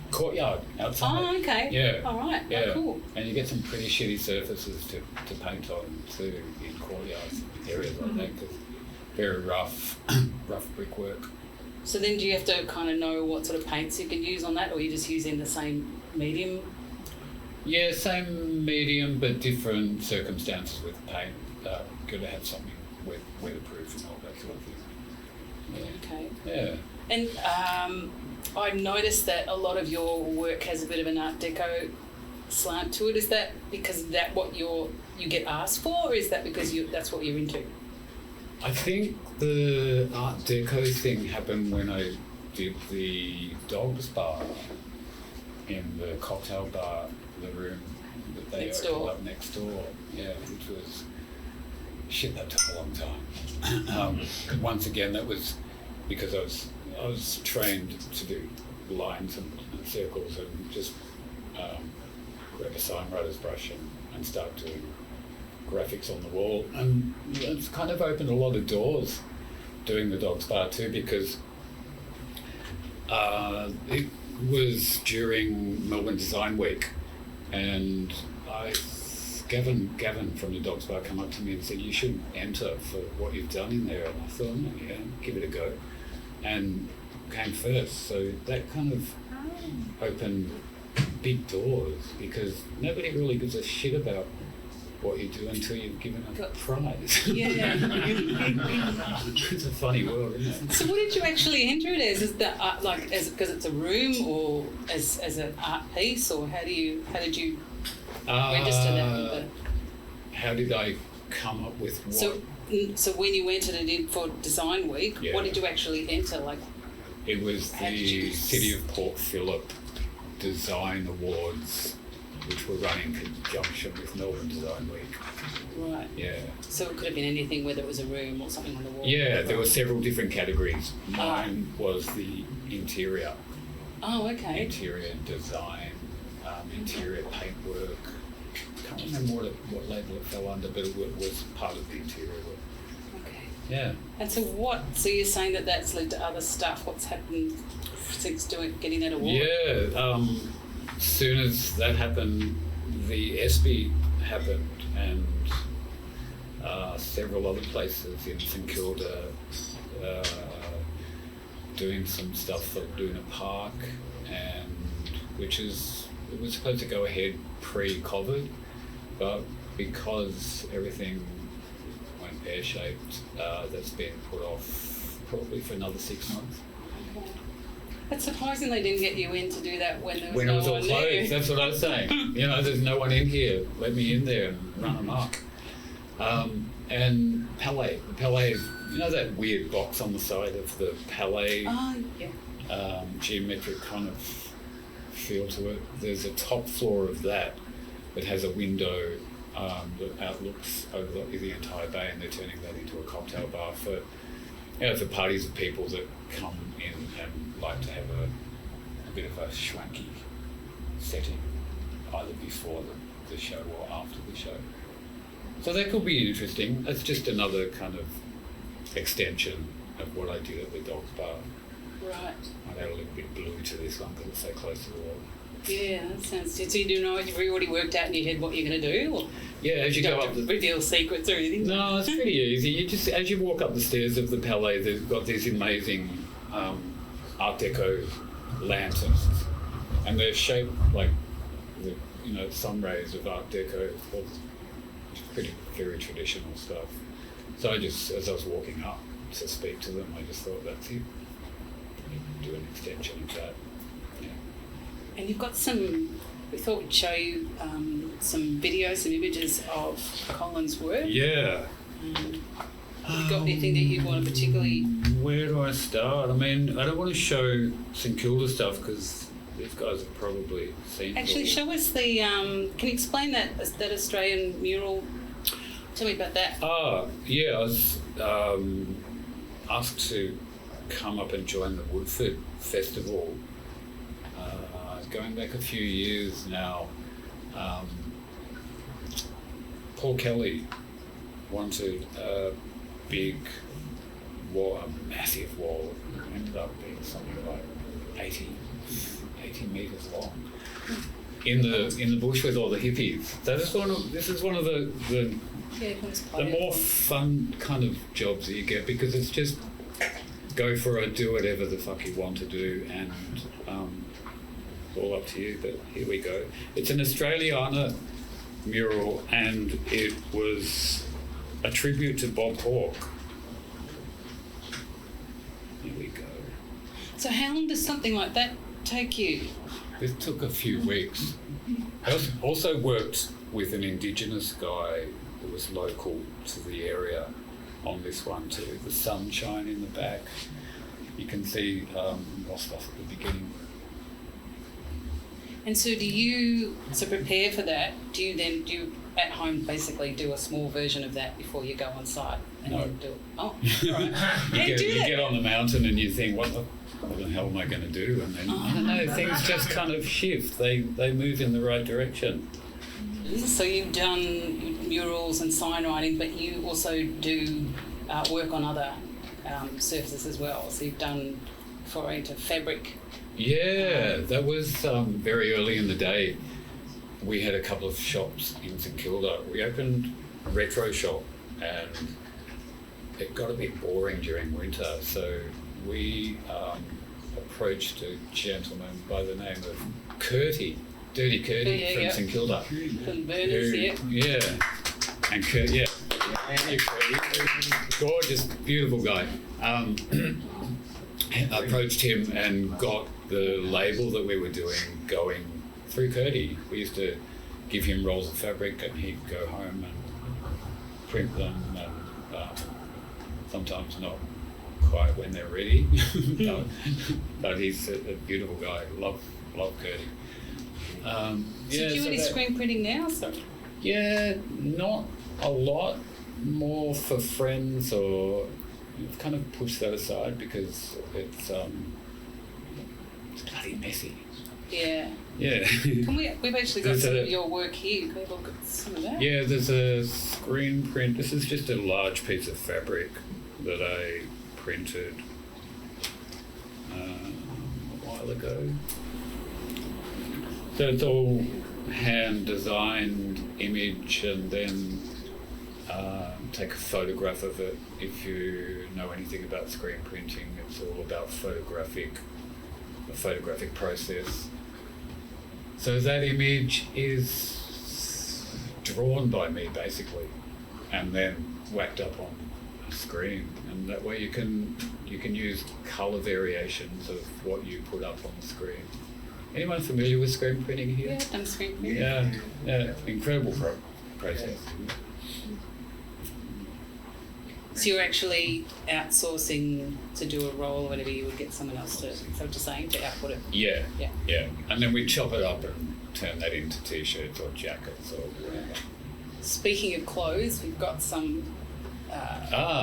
Courtyard outside. Oh, okay. Yeah. All right. Yeah. Oh, cool. And you get some pretty shitty surfaces to paint on too in courtyards, areas like that, because very rough brickwork. So then do you have to kind of know what sort of paints you can use on that, or you're just using the same medium? Yeah, same medium but different circumstances with paint. Got to have something weatherproof and all that sort of thing. Okay. Yeah. And I noticed that a lot of your work has a bit of an Art Deco slant to it. Is that because that what you get asked for, or is that because that's what you're into? I think the Art Deco thing happened when I did the Dogs Bar in the cocktail bar, the room that they Next opened door. up next door. Yeah, which was shit. That took a long time. Once again, that was because I was trained to do lines and circles and just grab a sign writer's brush and start doing graphics on the wall, and it's kind of opened a lot of doors doing the Dogs Bar too, because it was during Melbourne Design Week, and Gavin from the Dogs Bar came up to me and said, you should enter for what you've done in there, and I thought, oh, yeah, give it a go, and came first. So that kind of opened big doors, because nobody really gives a shit about what you do until you've given a prize. Yeah. It's a funny world, isn't it? So what did you actually enter it as? Is that art, like as because it's a room, or as an art piece, or how did you register that? How did I come up with what? So when you entered it in for Design Week, Yeah. what did you actually enter? Like, It was How did the you- City of Port Phillip Design Awards, which were run in conjunction with Melbourne Design Week. right. Yeah. So it could have been anything, whether it was a room or something on the wall. Yeah, there were several different categories. Mine was the interior. Oh, okay. Interior design, interior paintwork. Can't remember what label it fell under, but it was part of the interior work. Okay. Yeah. And so So you're saying that that's led to other stuff? What's happened since getting that award? Yeah. Soon as that happened, the ESPY happened, and several other places in St Kilda doing some stuff for Luna Park, and it was supposed to go ahead pre-COVID, but because everything went pear-shaped, that's been put off probably for another 6 months. Okay. It's surprising they didn't get you in to do that when there was When no it was all one closed, there. that's what I was saying. You know, there's no one in here. Let me in there and run amok. And Palais, you know that weird box on the side of the Palais, Oh, yeah. geometric kind of feel to it? There's a top floor of that has a window that outlooks over the entire bay, and they're turning that into a cocktail bar for parties of people that come in and like to have a bit of a schwanky setting, either before the show or after the show. So that could be interesting. That's just another kind of extension of what I did at the dog's bar. Right. I add a little bit of blue to this one because it's so close to the wall. Yeah, that sounds good. So you do know, you've already worked out in your head what you're going to do? Or Yeah, as you don't go have up to the... reveal secrets or anything? No, it's pretty easy. You just, as you walk up the stairs of the Palais, they've got these amazing Art Deco lanterns, and they're shaped like the sun rays of Art Deco. It's pretty very traditional stuff. So I just, as I was walking up to speak to them, I just thought that's it. Do an extension of that. Yeah. And you've got some, we thought we'd show you some videos, some images of Colin's work. Yeah. Have you got anything that you want to particularly... Where do I start? I mean, I don't want to show St Kilda stuff because these guys have probably seen it. Actually, show us the... can you explain that Australian mural? Tell me about that. Yeah, I was asked to come up and join the Woodford Festival. Going back a few years now, Paul Kelly wanted a big wall, a massive wall. It ended up being something like 80 metres long in the bush with all the hippies. So this is one of the more fun kind of jobs that you get, because it's just go for it, do whatever the fuck you want to do, and it's all up to you. But here we go. It's an Australiana mural, and it was a tribute to Bob Hawke. Here we go. So how long does something like that take you? This took a few weeks. I also worked with an Indigenous guy that was local to the area on this one too. The sunshine in the back. You can see more stuff at the beginning. And so prepare for that? Do you at home basically do a small version of that before you go on site? And No. then do it? Oh, right. You get on the mountain and you think, what the hell am I going to do? And then, I don't know, things just kind of shift. They move in the right direction. So you've done murals and sign writing, but you also do work on other surfaces as well. So you've done foray into fabric. Yeah, that was very early in the day. We had a couple of shops in St Kilda. We opened a retro shop, and it got a bit boring during winter, so we approached a gentleman by the name of Dirty Curty from St Kilda. From Burners, Yeah. And Kurt, yeah. Yeah, Curty. Gorgeous, beautiful guy. Approached him and got the label that we were doing going through Curty. We used to give him rolls of fabric, and he'd go home and print them, and sometimes not quite when they're ready. but he's a beautiful guy. Love Curty. So do you do any screen printing now? Sorry. Yeah, not a lot. More for friends, or I've kind of pushed that aside because it's bloody messy. Yeah. Yeah. We've actually got some of your work here. Can we look at some of that? Yeah, there's a screen print. This is just a large piece of fabric that I printed a while ago. So it's all hand designed image, and then take a photograph of it. If you know anything about screen printing, it's all about a photographic process. So that image is drawn by me basically, and then whacked up on a screen, and that way you can use colour variations of what you put up on the screen. Anyone familiar with screen printing here? Yeah, I've done screen printing. Yeah, incredible process. So you're actually outsourcing to do a roll or whatever, you would get someone else to, so what you're saying, to output it? Yeah. Yeah. And then we chop it up and turn that into t-shirts or jackets or whatever. Speaking of clothes, we've got some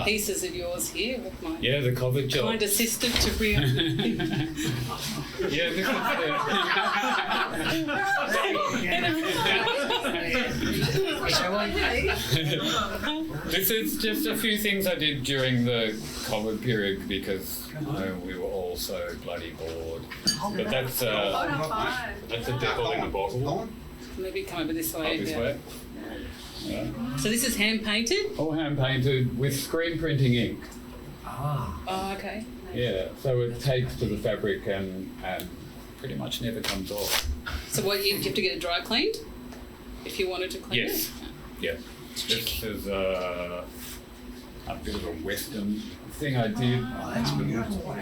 pieces of yours here with my Yeah, the COVID job. kind assistant to bring up. Yeah, this is This is just a few things I did during the COVID period because we were all so bloody bored. But that's a devil in a bottle. Maybe come over this way. This yeah. way. Yeah. So this is hand painted? All hand painted with screen printing ink. Oh, okay. Yeah, so it takes to the fabric and pretty much never comes off. So what, you have to get it dry cleaned? If you wanted to clean Yes. it? Yeah. This is a bit of a Western thing I did. Oh, that's beautiful.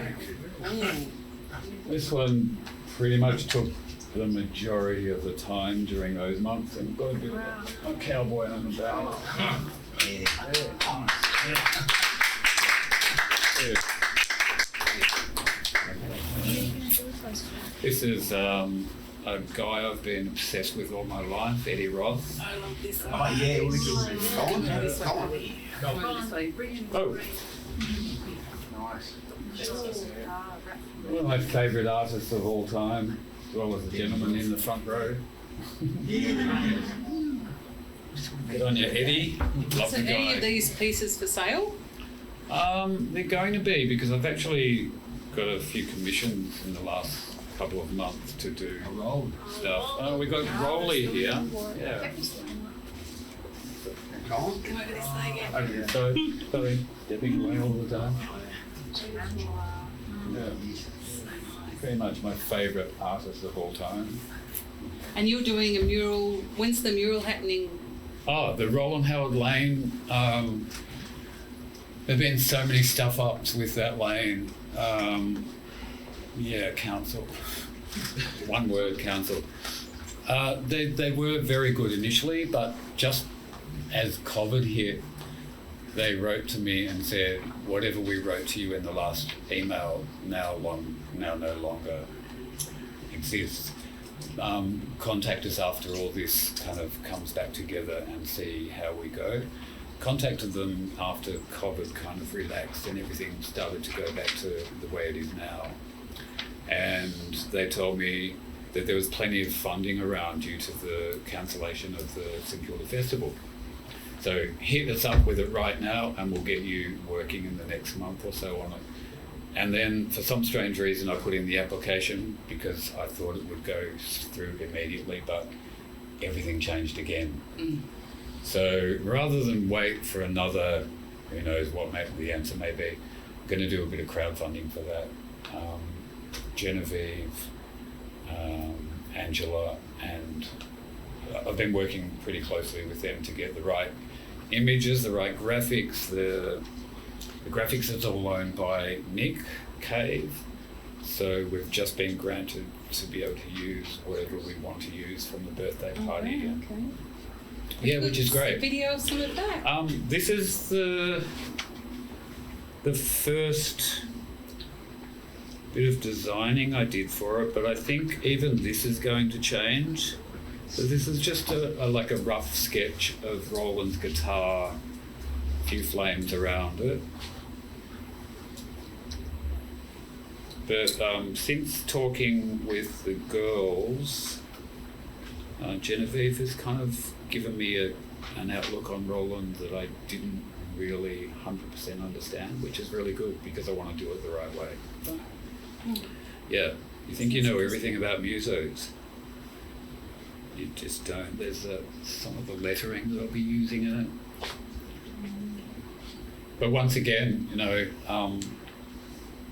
This one pretty much took the majority of the time during those months and got a bit of a cowboy on the back. Yeah. This is a guy I've been obsessed with all my life, Eddie Roth. I love this one. Oh, yeah, we can Come over this way. Oh, one of my favourite artists of all time, as well as the gentleman in the front row. Good on you, Eddie. Love So the any of guy. these pieces for sale? They're going to be because I've actually got a few commissions in the last couple of months to do roll. stuff. Oh, we got Rolly here. Yeah. Come over this way again. Okay, sorry, stepping away all the time. Yeah. Pretty much my favourite artist of all time. And you're doing a mural. When's the mural happening? Oh, the Roland Howard Lane. There've been so many stuff ups with that lane. Council. One word, council. They were very good initially, but just as COVID hit, they wrote to me and said, whatever we wrote to you in the last email now no longer exists. Contact us after all this kind of comes back together and see how we go. Contacted them after COVID kind of relaxed and everything started to go back to the way it is now. And they told me that there was plenty of funding around due to the cancellation of the St Kilda Festival. So hit us up with it right now and we'll get you working in the next month or so on it. And then for some strange reason I put in the application because I thought it would go through immediately, but everything changed again. So rather than wait for another, who knows what the answer may be, I'm going to do a bit of crowdfunding for that. Genevieve, Angela, and I've been working pretty closely with them to get the right images, the right graphics. The graphics is all owned by Nick Cave, so we've just been granted to be able to use whatever we want to use from the birthday party. Okay. Yeah, which is great. Video of some of that. This is the first bit of designing I did for it, but I think even this is going to change. So this is just like a rough sketch of Roland's guitar, a few flames around it. But since talking with the girls, Genevieve has kind of given me an outlook on Roland that I didn't really 100% understand, which is really good because I want to do it the right way. Yeah, you think you know everything about musos. You just don't. There's some of the lettering that I'll be using in it. But once again,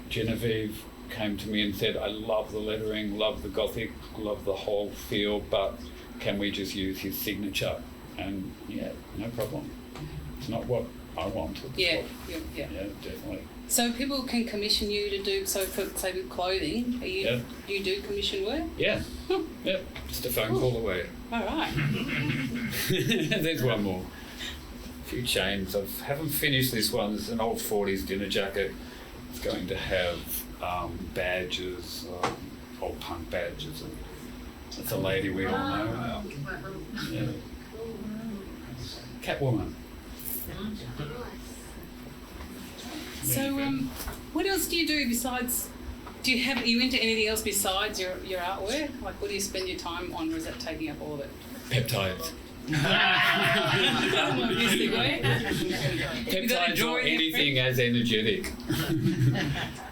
Genevieve came to me and said, I love the lettering, love the Gothic, love the whole feel, but can we just use his signature? And yeah, no problem. It's not what I want. Yeah. Yeah, definitely. So people can commission you to do, so for, say with clothing, you do commission work? Yeah, yeah, just a phone call away. All right. There's one more. A few chains. I haven't finished this one. It's an old 40s dinner jacket. It's going to have badges, old punk badges. And it's a lady we all know. Yeah. Catwoman. So, what else do you do besides? Are you into anything else besides your artwork? Like, what do you spend your time on, or is that taking up all of it? Peptides. Obviously, right? Peptides or anything as energetic.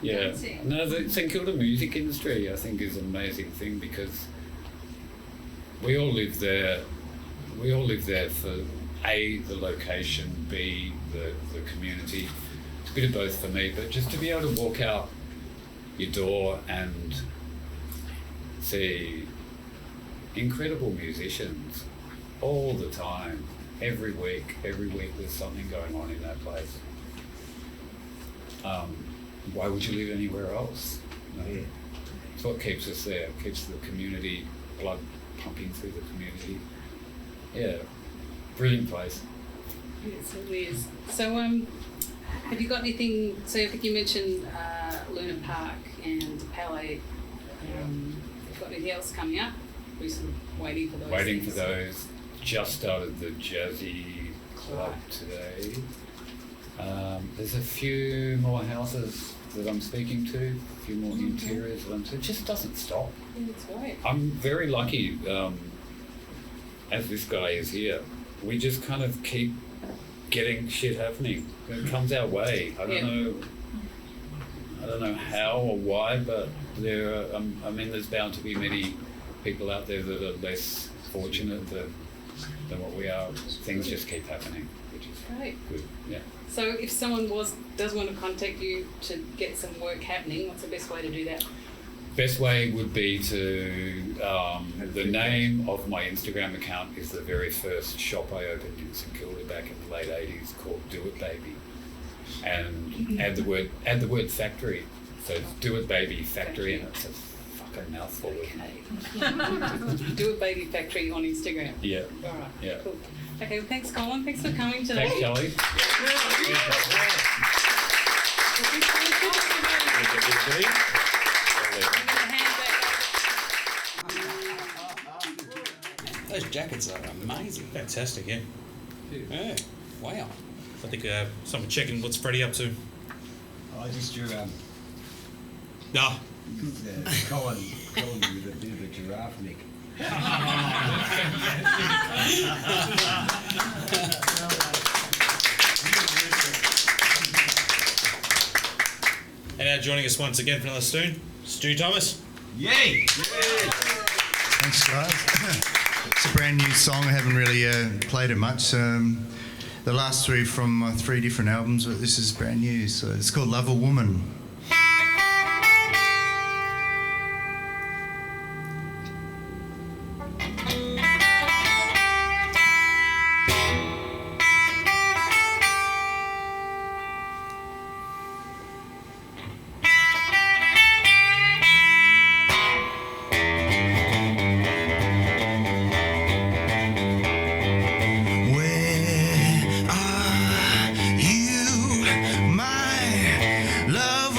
Yeah. No, the St Kilda music industry, I think, is an amazing thing because we all live there. We all live there for A, the location, B, the community. It's a bit of both for me, but just to be able to walk out your door and see incredible musicians all the time, every week there's something going on in that place. Why would you live anywhere else? No. It's what keeps us there, keeps the community blood pumping through the community. Yeah, brilliant place. It certainly is. So, have you got anything? So, I think you mentioned Luna Park and Palais. Have you got anything else coming up? We're sort of waiting for those. Waiting for those. Just started the Jazzy Club today. There's a few more houses that I'm speaking to, a few more interiors that it just doesn't stop. Yeah, that's right. I'm very lucky, as this guy is here. We just kind of keep getting shit happening. It comes our way. I don't know how or why, but there are, there's bound to be many people out there that are less fortunate than what we are. Things just keep happening, which is Great. good. Yeah. So, if someone does want to contact you to get some work happening, what's the best way to do that? Best way would be to, the name of my Instagram account is the very first shop I opened in St Kilda back in the late 80s called Do It Baby. And add the word factory. So it's Do It Baby Factory, and it's a fucking mouthful. Do It Baby Factory on Instagram. Yeah. All right. Yeah. Cool. Okay, well, thanks, Colin. Thanks for coming today. Thanks, Kelly. Those jackets are amazing. Fantastic, yeah. Yeah. Wow. I think someone checking what's Freddie up to. I just drew Ah, Colin with a bit of a giraffe neck. and now joining us once again for another Stu Thomas. Yay! Thanks, guys. It's a brand new song. I haven't really played it much. The last three from 3 different albums, but this is brand new. So it's called Love a Woman. Where are you, my love?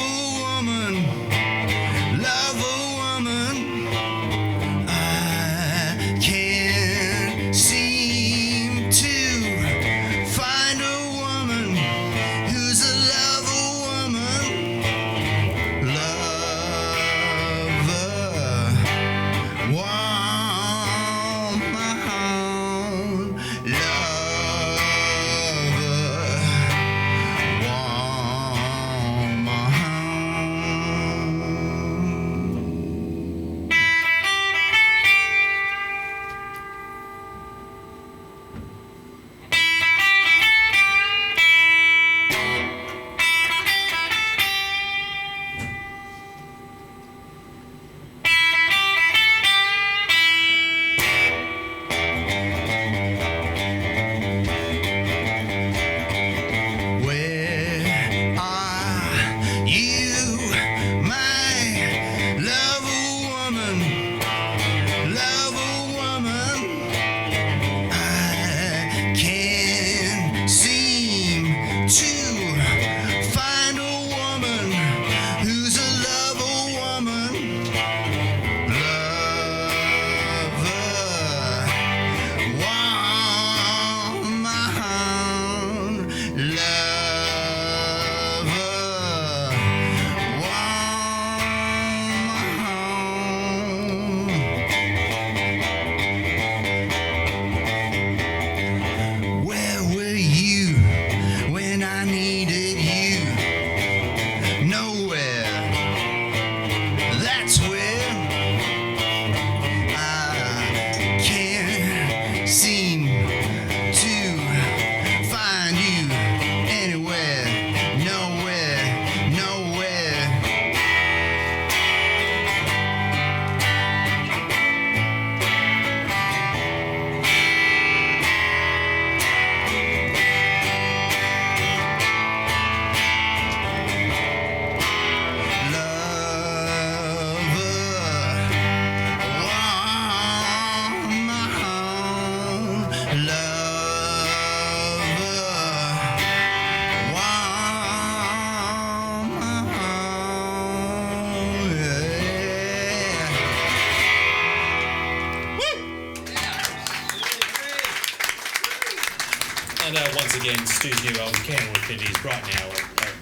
And once again, Stu's new album, Candle Infinity, is right now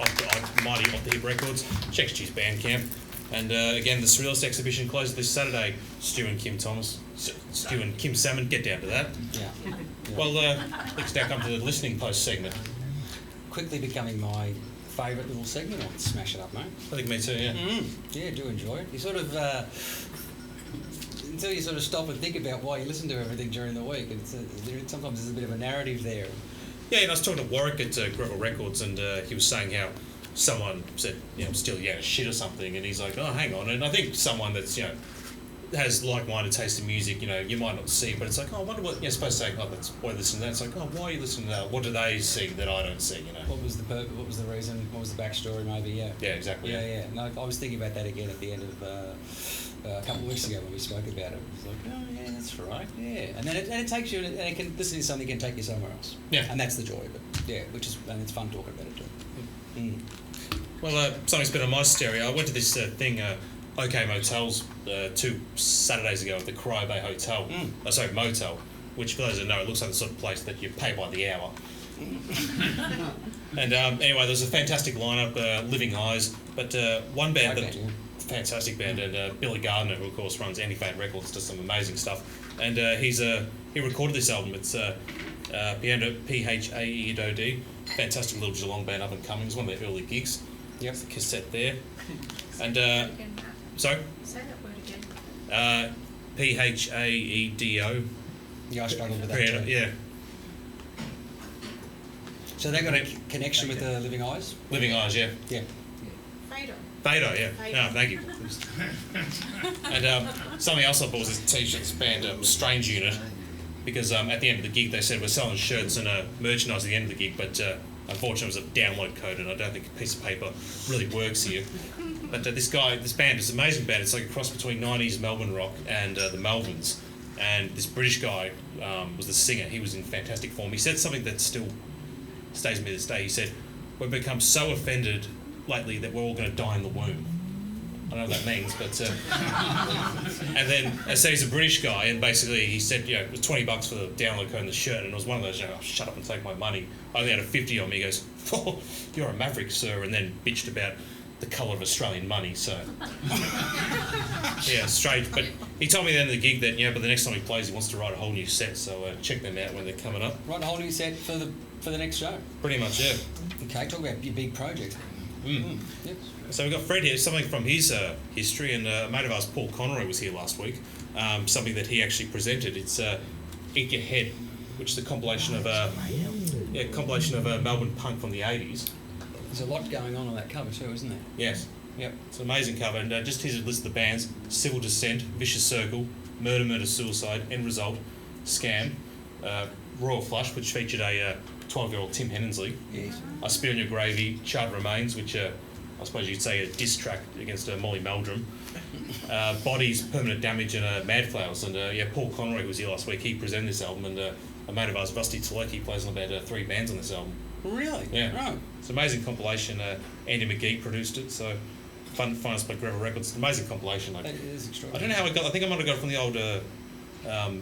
on Mighty Off the Hip Records. Check Stu's Bandcamp. And again, the Surrealist exhibition closes this Saturday. Stu and Kim Salmon, get down to that. Yeah. Well, let's now come to the listening post segment. Quickly becoming my favourite little segment on Smash It Up, mate. I think me too, yeah. Yeah, do enjoy it. You sort of, until you sort of stop and think about why you listen to everything during the week, and sometimes there's a bit of a narrative there. Yeah, and I was talking to Warwick at Gravel Records, and he was saying how someone said, still, shit or something, and he's like, oh, hang on. And I think someone that's, has like-minded taste in music, you might not see, but it's like, oh, I wonder what you're supposed to say. Oh, that's why you listen to that. It's like, oh, why are you listening to that? What do they see that I don't see? What was the purpose? What was the reason? What was the backstory? Maybe, yeah. Yeah, exactly. Yeah. No, I was thinking about that again at the end of a couple of weeks ago when we spoke about it. It was like, oh yeah, that's right. Yeah, and then it takes you, and it can listen to something can take you somewhere else. Yeah, and that's the joy of it. Yeah, and it's fun talking about it too. Well, something's been on my stereo. I went to this thing. OK Motels 2 Saturdays ago at the Cry Bay Hotel. Motel, which for those who know, it looks like the sort of place that you pay by the hour. And anyway, there's a fantastic lineup, Living Highs, but one band fantastic band, and Billy Gardner, who of course runs Anyfan Records, does some amazing stuff, and he recorded this album. It's PHAEDOD, fantastic little Geelong band, up and coming. It's one of their early gigs. Yep, the cassette there, and sorry. Say that word again. PHAEDO. Yeah, I struggled with that too. Yeah. So they got a connection with the Living Eyes? Living Eyes, yeah. Yeah. Fado, yeah. No, thank you. And something else I bought was this t-shirt, this band, Strange Unit, because at the end of the gig they said we're selling shirts and merchandise at the end of the gig, but unfortunately it was a download code, and I don't think a piece of paper really works here. But this band, is an amazing band. It's like a cross between 90s Melbourne rock and the Melvins. And this British guy was the singer. He was in fantastic form. He said something that still stays with me to this day. He said, we've become so offended lately that we're all going to die in the womb. I don't know what that means, but... and then, I say he's a British guy, and basically he said, it was $20 for the download code and the shirt, and it was one of those, shut up and take my money. I only had a 50 on me. He goes, oh, you're a maverick, sir, and then bitched about the colour of Australian money, so... yeah, strange, but he told me at the end of the gig that, but the next time he plays, he wants to write a whole new set, so check them out when they're coming up. Write a whole new set for the next show? Pretty much, yeah. Okay, talk about your big project. Yep. So we've got Fred here, something from his history, and a mate of ours, Paul Conroy, was here last week, something that he actually presented. It's Eat Your Head, which is a compilation of Melbourne punk from the 80s. There's a lot going on that cover too, isn't there? Yes. Yep. It's an amazing cover, and just here's a list of the bands: Civil Descent, Vicious Circle, Murder, Suicide, End Result, Scam, Royal Flush, which featured a 12-year-old Tim Hensley. Yes. I Spit on Your Gravy, Charred Remains, which I suppose you'd say a diss track against Molly Meldrum. Bodies, Permanent Damage, and Mad Flowers. And Paul Conroy, who was here last week, he presented this album, and a mate of ours, Rusty Tlecki, plays on about 3 bands on this album. Really? Yeah. Right. It's an amazing compilation. Andy McGee produced it, so finest by Gravel Records. It's an amazing compilation. That is extraordinary. I don't know how I got. I think I might have got it from the old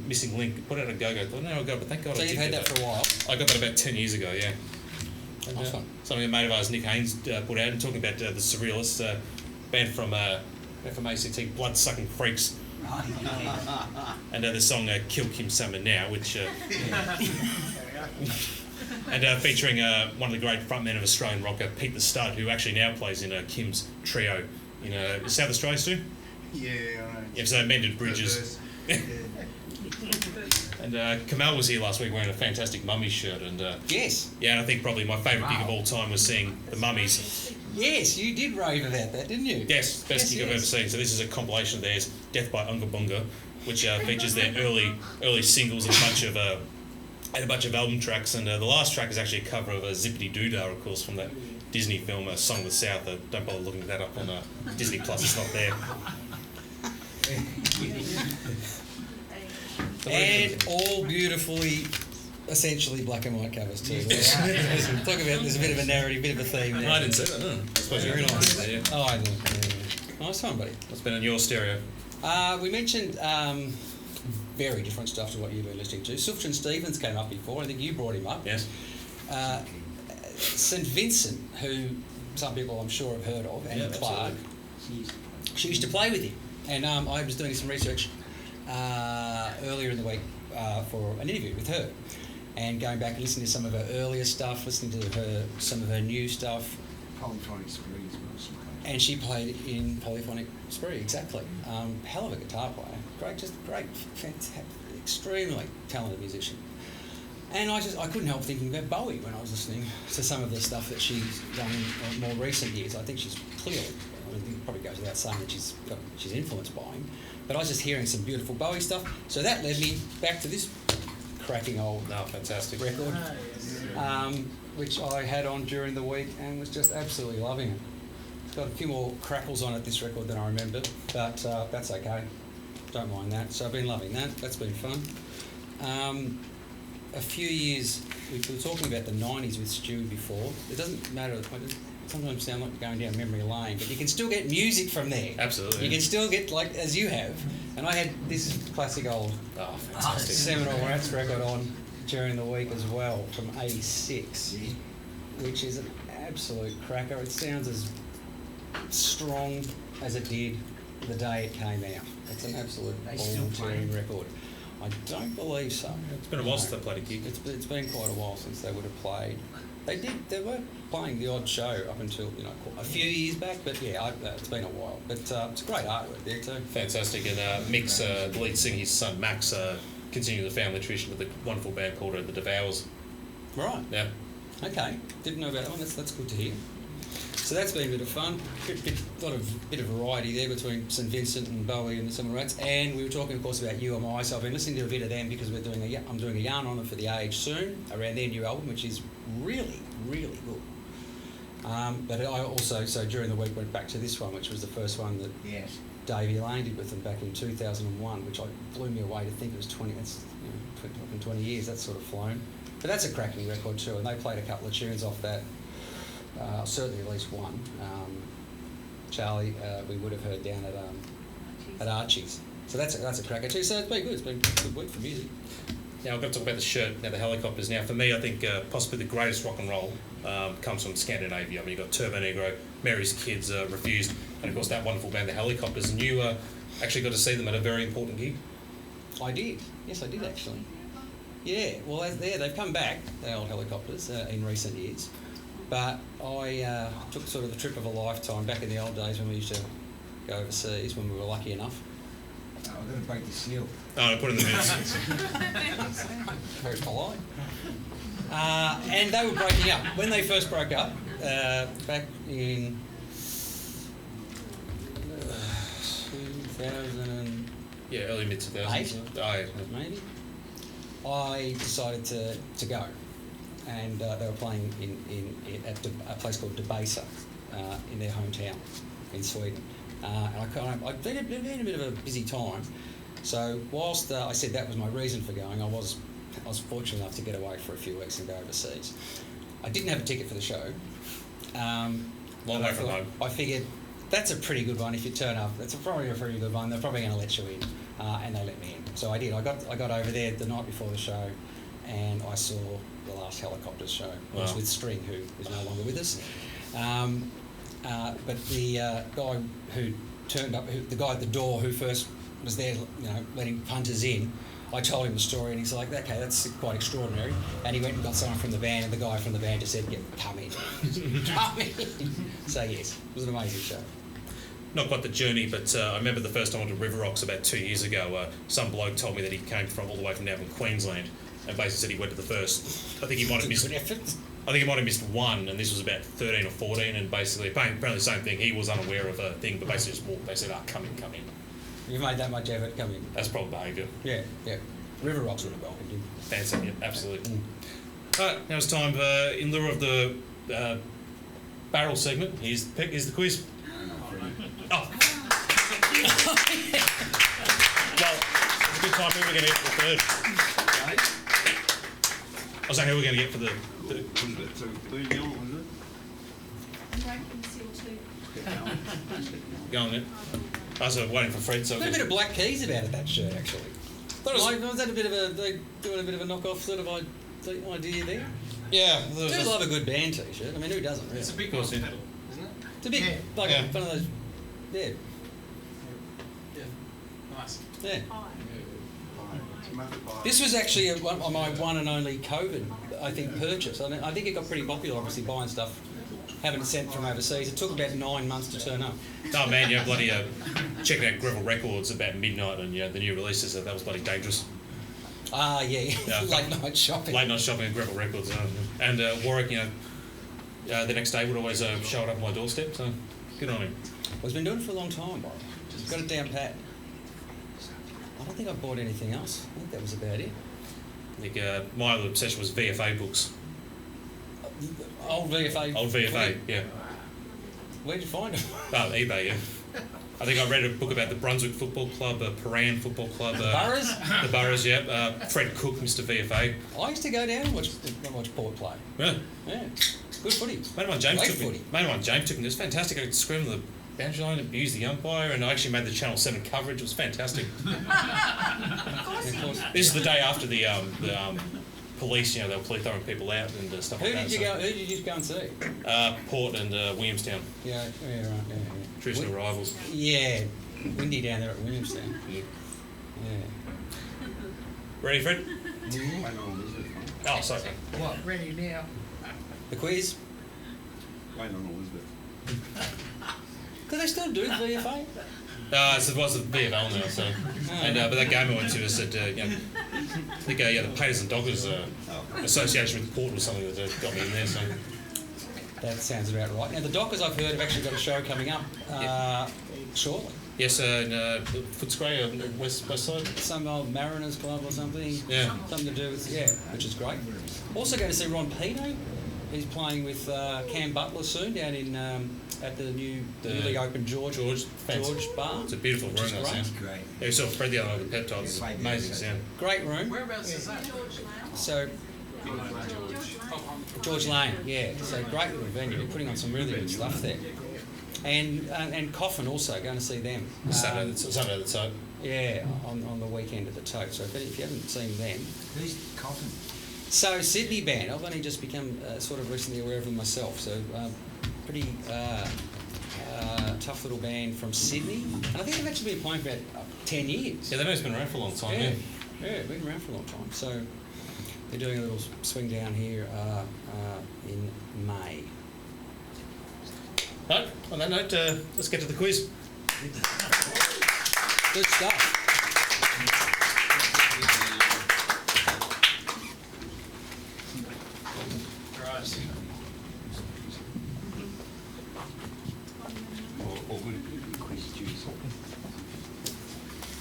Missing Link. Put it out a go-go. I don't know how I got it, but thank God. So I you've did had that for a while. I got that about 10 years ago. Yeah. And, Nice one. Something a mate of ours, Nick Haynes, put out, and talking about the Surrealists, band from ACT, Blood Sucking Freaks. And the song Kill Kim Salmon Now, which and featuring one of the great frontmen of Australian rocker, Pete the Stud, who actually now plays in Kim's trio in South Australia too. Yeah, I know. Yeah, so Mended Bridges. And Kamal was here last week wearing a fantastic Mummies shirt, and yes. Yeah, and I think probably my favourite gig of all time was seeing the Mummies. Yes, you did rave about that, didn't you? Yes, best gig I've ever seen. So this is a compilation of theirs, Death by Unga Bunga, which features their early singles and a bunch of album tracks. And the last track is actually a cover of Zippity Doodah, of course, from that Disney film, Song of the South. Don't bother looking that up on Disney Plus; it's not there. And all beautifully, essentially black and white covers too. Talk about there's a bit of a narrative, a bit of a theme there. I didn't say that. I suppose very nice. There, yeah. Oh, I know. Yeah. Nice one, buddy. What's been on your stereo? We mentioned very different stuff to what you've been listening to. Sufjan Stevens came up before. I think you brought him up. Yes. St Vincent, who some people I'm sure have heard of, and Yeah, Clark. She used to play with him, and I was doing some research earlier in the week for an interview with her, and going back and listening to some of her earlier stuff, listening to some of her new stuff. Polyphonic Spree as well. She played. And she played in Polyphonic Spree, exactly. Hell of a guitar player, great, fantastic, extremely talented musician. And I couldn't help thinking about Bowie when I was listening to some of the stuff that she's done in more recent years. I think she's clearly, it probably goes without saying that she's influenced by him. But I was just hearing some beautiful Bowie stuff, so that led me back to this cracking old Fantastic record, which I had on during the week and was just absolutely loving it. It's got a few more crackles on it, this record, than I remember, but that's okay. Don't mind that. So I've been loving that. That's been fun. A few years, we were talking about the 90s with Stu before. It doesn't matter, it sometimes sound like going down memory lane, but you can still get music from there. Absolutely. You can still get, like, as you have. And I had this classic old Fantastic. Seminole Rats record on during the week as well, from 86, which is an absolute cracker. It sounds as strong as it did the day it came out. It's an absolute ball-tearing record. I don't believe so. It's been a while since they played a gig. It's been quite a while since they would have played. They were playing the odd show up until a few years back, but yeah, it's been a while. But it's a great artwork there too. Fantastic. And Mick's, the lead singer, his son Max, continuing the family tradition of the wonderful band called The Devours. Right. Yeah. Okay. Didn't know about that one. That's good to hear. So that's been a bit of fun. Bit of variety there between St Vincent and Bowie and the Seminole Rats. And we were talking, of course, about UMI. So I've been listening to a bit of them because I'm doing a yarn on them for the Age soon around their new album, which is really, really good. But I also, so during the week, went back to this one, which was the first one that Davey Lane did with them back in 2001, which blew me away to think it was 20 years. That's sort of flown. But that's a cracking record too, and they played a couple of tunes off that. Certainly at least one. Charlie, we would have heard down at Archie's. So that's a cracker too. So it's been good. It's been a good week for music. Now, I've got to talk about the shirt, now the Helicopters. Now, for me, I think possibly the greatest rock and roll comes from Scandinavia. I mean, you've got Turbo Negro, Mary's Kids, Refused, and of course that wonderful band, the Helicopters. And you actually got to see them at a very important gig. I did. Yes, I did actually. Yeah, well, they've come back, the old Helicopters, in recent years. But I took sort of the trip of a lifetime back in the old days when we used to go overseas, when we were lucky enough. I'm going to break the seal. Oh, put it in the minutes. Very polite. And they were breaking up. When they first broke up, back in 2000 Yeah, early mid-2000s. Eight? Oh, yeah. maybe, I decided to go. And they were playing at a place called Deco in their hometown in Sweden. And I'd been a bit of a busy time. So whilst I said that was my reason for going, I was fortunate enough to get away for a few weeks and go overseas. I didn't have a ticket for the show. Long way from home. I figured that's a pretty good one if you turn up. That's probably a pretty good one. They're probably going to let you in, and they let me in. So I did. I got over there the night before the show, and I saw the last Helicopters show. It was with String, who is no longer with us. But the guy who turned up, the guy at the door who first was there, letting punters in, I told him the story, and he's like, "Okay, that's quite extraordinary." And he went and got someone from the band, and the guy from the band just said, "Yeah, come in, come in." So yes, it was an amazing show. Not quite the journey, but I remember the first time I went to River Rocks about 2 years ago. Some bloke told me that he came from all the way from down in Queensland, and basically said he went to the first. I think he might have missed. I think he might have missed one, and this was about 13 or 14, and basically apparently the same thing. He was unaware of a thing, but basically just walked. They said, come in." You made that much effort, come in. That's probably behaviour. Yeah. River Rocks would have welcomed him. Fancy, yeah, absolutely. All right, now it's time in lieu of the barrel segment. Here's the quiz. Oh. Well, it's a good time. Who are we going to get for the third? I was saying who we're going to get for the Go on then. I was waiting for Fred. So a bit of Black Keys about it, that shirt, actually. Was that a bit of they doing a bit of a knockoff sort of idea there? Yeah. I do love a good band T-shirt. I mean, who doesn't? Really? It's a big Of course, one yeah. pedal, isn't it? It's a big, Yeah. like Yeah. one of those. Yeah, Yeah. Nice. yeah. Hi. This was actually my one and only COVID, I think, purchase. I think it got pretty popular, obviously, buying stuff, having it sent from overseas. It took about 9 months to turn up. Oh man, yeah, bloody checking out Gravel Records about midnight and the new releases. That was bloody dangerous. Ah, yeah, Yeah. late night shopping. Late night shopping at Gravel Records, and Warwick, the next day would always show it up on my doorstep. So good on him. Well, he's been doing it for a long time, Bob. Got it down pat. I don't think I bought anything else. I think that was about it. I think my other obsession was VFA books. Old VFA. Old VFA, yeah. Where'd you find them? Oh, eBay, yeah. I think I read a book about the Brunswick Football Club, Paran Football Club. Boroughs? The Boroughs, yeah. Fred Cook, Mr. VFA. I used to go down and watch Port play. Yeah. Yeah, good footy. Mate of mine, James Great took me. footy. Mate of mine, James took me. It was fantastic. I could scream the boundary line, abuse the umpire, and I actually made the Channel 7 coverage. It was fantastic. Of course. This is the day after the police, they were throwing people out and stuff Who like that. did you go? Who did you go and see? Port and Williamstown, Yeah, right. Yeah. traditional rivals. Yeah, windy down there at Williamstown. Yeah. Yeah. Ready, Fred? Oh, sorry. What? Ready now. The quiz. Waiting on Elizabeth. Because they still do VFA. It was the VFL now, so. And but that game I went to said, I think the Painters and Dockers association with Port was something that got me in there. So That sounds about right. Now the Dockers, I've heard, have actually got a show coming up shortly. yes, in Footscray, west side. Some old Mariners Club or something. Yeah. Something to do with which is great. Also going to see Ron Pino. He's playing with Cam Butler soon down in at the newly opened George Bar. It's a beautiful room. That That's sound. great. Yeah, we saw Fred the other night with the peptides. Yeah, Amazing sound. Great room. Whereabouts is that? So George Lane, yeah. So great little venue. They're putting on some really good stuff there. And Coffin also going to see them. Saturday the Tote. Yeah, on the weekend at the Tote. So if you haven't seen them. Who's Coffin? So Sydney band, I've only just become sort of recently aware of them myself. So pretty tough little band from Sydney, and I think they've actually been playing for about 10 years. Yeah, they've been around for a long time. Yeah, been around for a long time. So they're doing a little swing down here in May. Right, on that note, let's get to the quiz. Good stuff.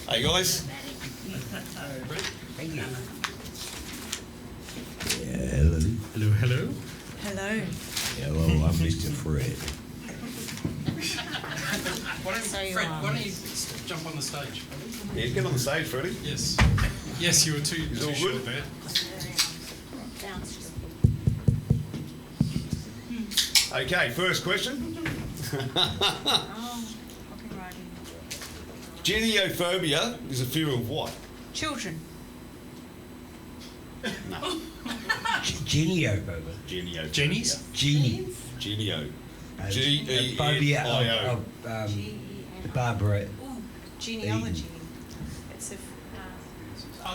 Hey guys. Thank you. Hello. Hello. Hello, I'm Mr. Fred. Why don't, So you Fred, are. why don't you jump on the stage? Yeah, get on the stage, Freddie. Yes. Yes, you were too all short good? there. Okay, first question. Oh, copywriting. Geniophobia is a fear of what? Children. Geniophobia. Genio. Genies? Genie. Genio. Phobia G-E-N-I-O. of Barbara. Genealogy. It's a.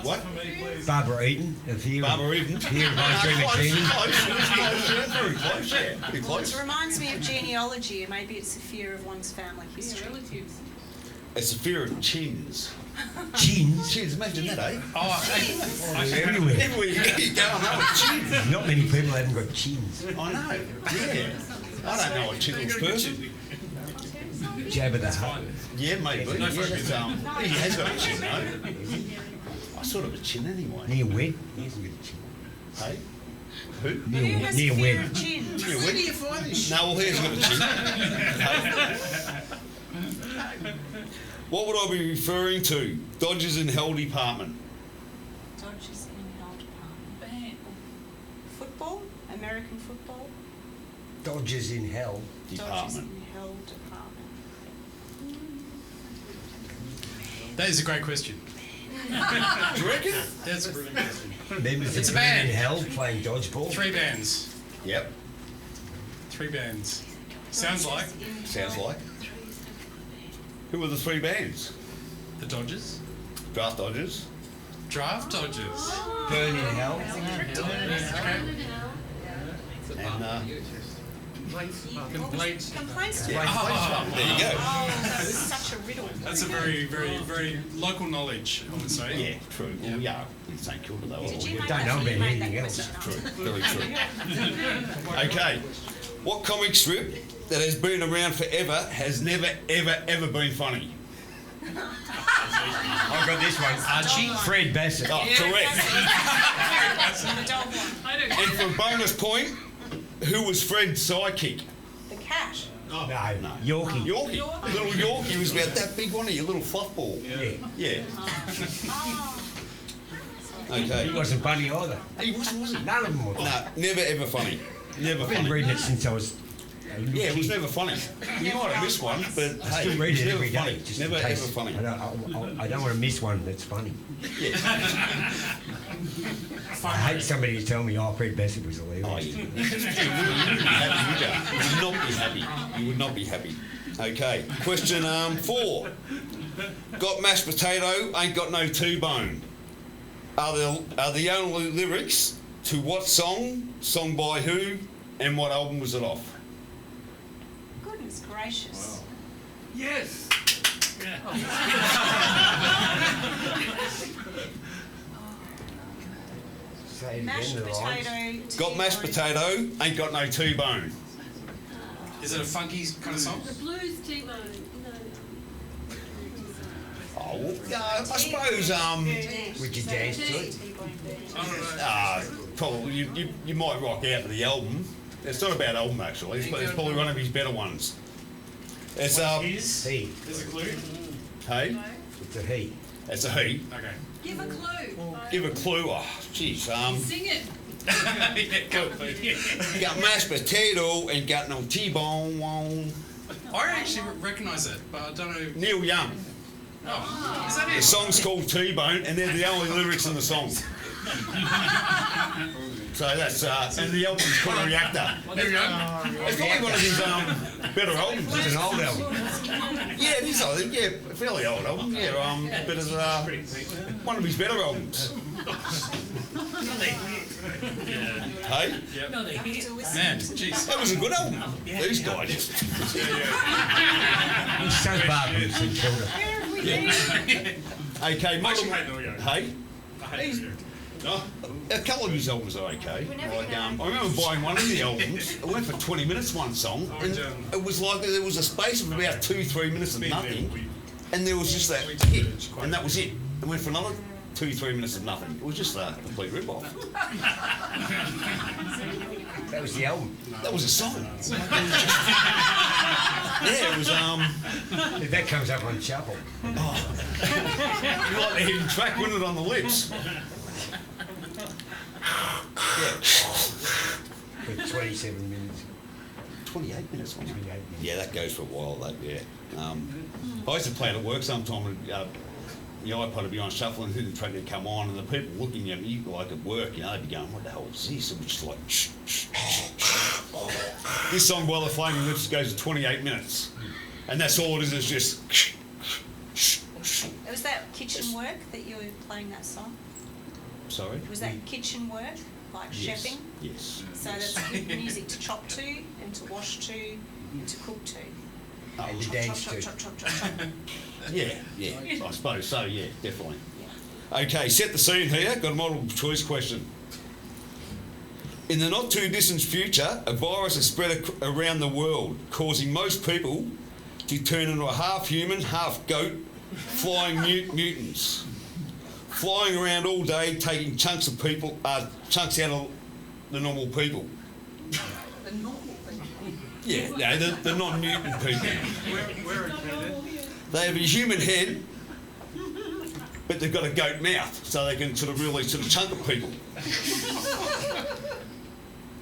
What? Barbara Eaton. A fear Barbara Eden. Fear of ice cream and genie. Very close, yeah. Pretty It close. reminds me of genealogy, and maybe it's a fear of one's family history. It's a fear of chins. Chins. Chins, imagine that, eh? Everywhere. Everywhere you go, I know a chin. Not many people haven't got chins. I know, yeah. I don't know a chinless person. Jabba the Hutt. Yeah, maybe. Yeah, that's, he has got a chin, though. I sort of a chin anyway. Near Wed. He hasn't got a chin. Hey? Who? Who Near, has near a fear Wed. of chins? Where do you find this? No, well, he hasn't got a chin. What would I be referring to? Dodgers in Hell Department. Dodgers in Hell Department. Football? American football? Dodgers in Hell. Dodgers Department. in Hell Department. That is a great question. Do you reckon? That's a brilliant question. Members It's of a Burning band. in Hell playing dodgeball. 3 bands. Yep. 3 bands. Sounds like Sounds like. Who were the 3 bands? the Dodgers. Draft Dodgers. Draft Dodgers. Burning in Hell. And Complete. Complaints to there you go. Oh, that's such a riddle. That's a very, very, very local knowledge, I would say. Yeah, true. Well, we are in St Kilda though. Did aren't you we? make don't that? know You about made that anything else. question up. Very true. Okay. What comic strip that has been around forever has never, ever, ever been funny? I've got this one. Archie. Fred Bassett. Oh, correct. The dog one. And for a bonus point, who was Fred's sidekick? The cat. No, Yorkie. Yorkie. Little Yorkie was about that big one, your little fluff ball. Yeah. Oh. Okay. He wasn't funny either. He wasn't, was he? None of them were. No, never ever funny. Never I've been funny. reading it since I was a little Yeah, it was kid. never funny. You might have missed one, but I hey, still read it's it never every funny. day. Just Never in ever case. funny. I don't want to miss one that's funny. Yeah. I hate somebody to tell me, oh, Fred Bassett was hilarious. Oh, you wouldn't be happy, would you? You would not be happy. You would not be happy. Okay. Question 4. Got mashed potato, ain't got no T-bone. Are the only lyrics to what song, song by who, and what album was it off? Goodness gracious. Yes. Say it Mashed again, the lines. potato. Got mashed T-bone. potato, ain't got no T-bone. Is it a funky kind of song? The blues T-bone. Oh, well, I suppose Would you dance to it? probably you might rock out to the album. It's not a bad album actually. It's probably one of his better ones. It's He. There's a clue. hey, It's a he. it's a he. Okay. Give a clue. Give a clue. Oh, jeez. Sing it. Yeah, go please. Got mashed potato and got no T-bone. I actually recognise it, but I don't know. Neil Young. Oh, is that The it? song's called T-bone, and they're the only lyrics in the song. So that's and the album's called Reactor. There we go. It's probably one of his better albums. It's an old album. Yeah, it is. I think. Yeah, a fairly old album. Yeah, but it's one of his better albums. Hey, Man, jeez. that was a good album. These guys. He's so far from St Kilda. Okay, Actually, hey, there we go. Hey, a couple of his albums are okay. Like, I remember buying one of the albums. It went for 20 minutes, one song, and it was like there was a space of about 2-3 minutes of nothing, and there was just that hit, and that was it. It went for another 2-3 minutes of nothing. It was just a complete rip-off. That was the album. That was a song. Yeah, it was That comes up on Shuffle. you like the hidden track, wasn't it, on the lips? Yeah. For 27 minutes. 28 minutes, wasn't it? 28 minutes. Yeah, that goes for a while, that, yeah. I used to play it at work sometime, and the iPod would be on shuffle and the track would come on, and the people looking at me, like at work, they'd be going, what the hell is this? And we're just like, shh, shh, shh, shh. This song, While the Flaming Lips, goes to 28 minutes. And that's all it is just shh, shh, shh. Was that kitchen work that you were playing that song? Sorry? Was that kitchen work, like Yes. chefing? Yes. So that's good music to chop to, and to wash to, and to cook to. And the Chop, dance chop, too. chop, chop, chop, chop, chop. Yeah, I suppose so, yeah, definitely. Okay, set the scene here. Got a multiple choice question. In the not too distant future, a virus has spread around the world, causing most people to turn into a half human, half goat, flying mutants. Flying around all day, taking chunks of people, chunks out of the normal people. The normal thing. Yeah, no, the non-mutant people. Where They have a human head, but they've got a goat mouth, so they can sort of really sort of chunk of people.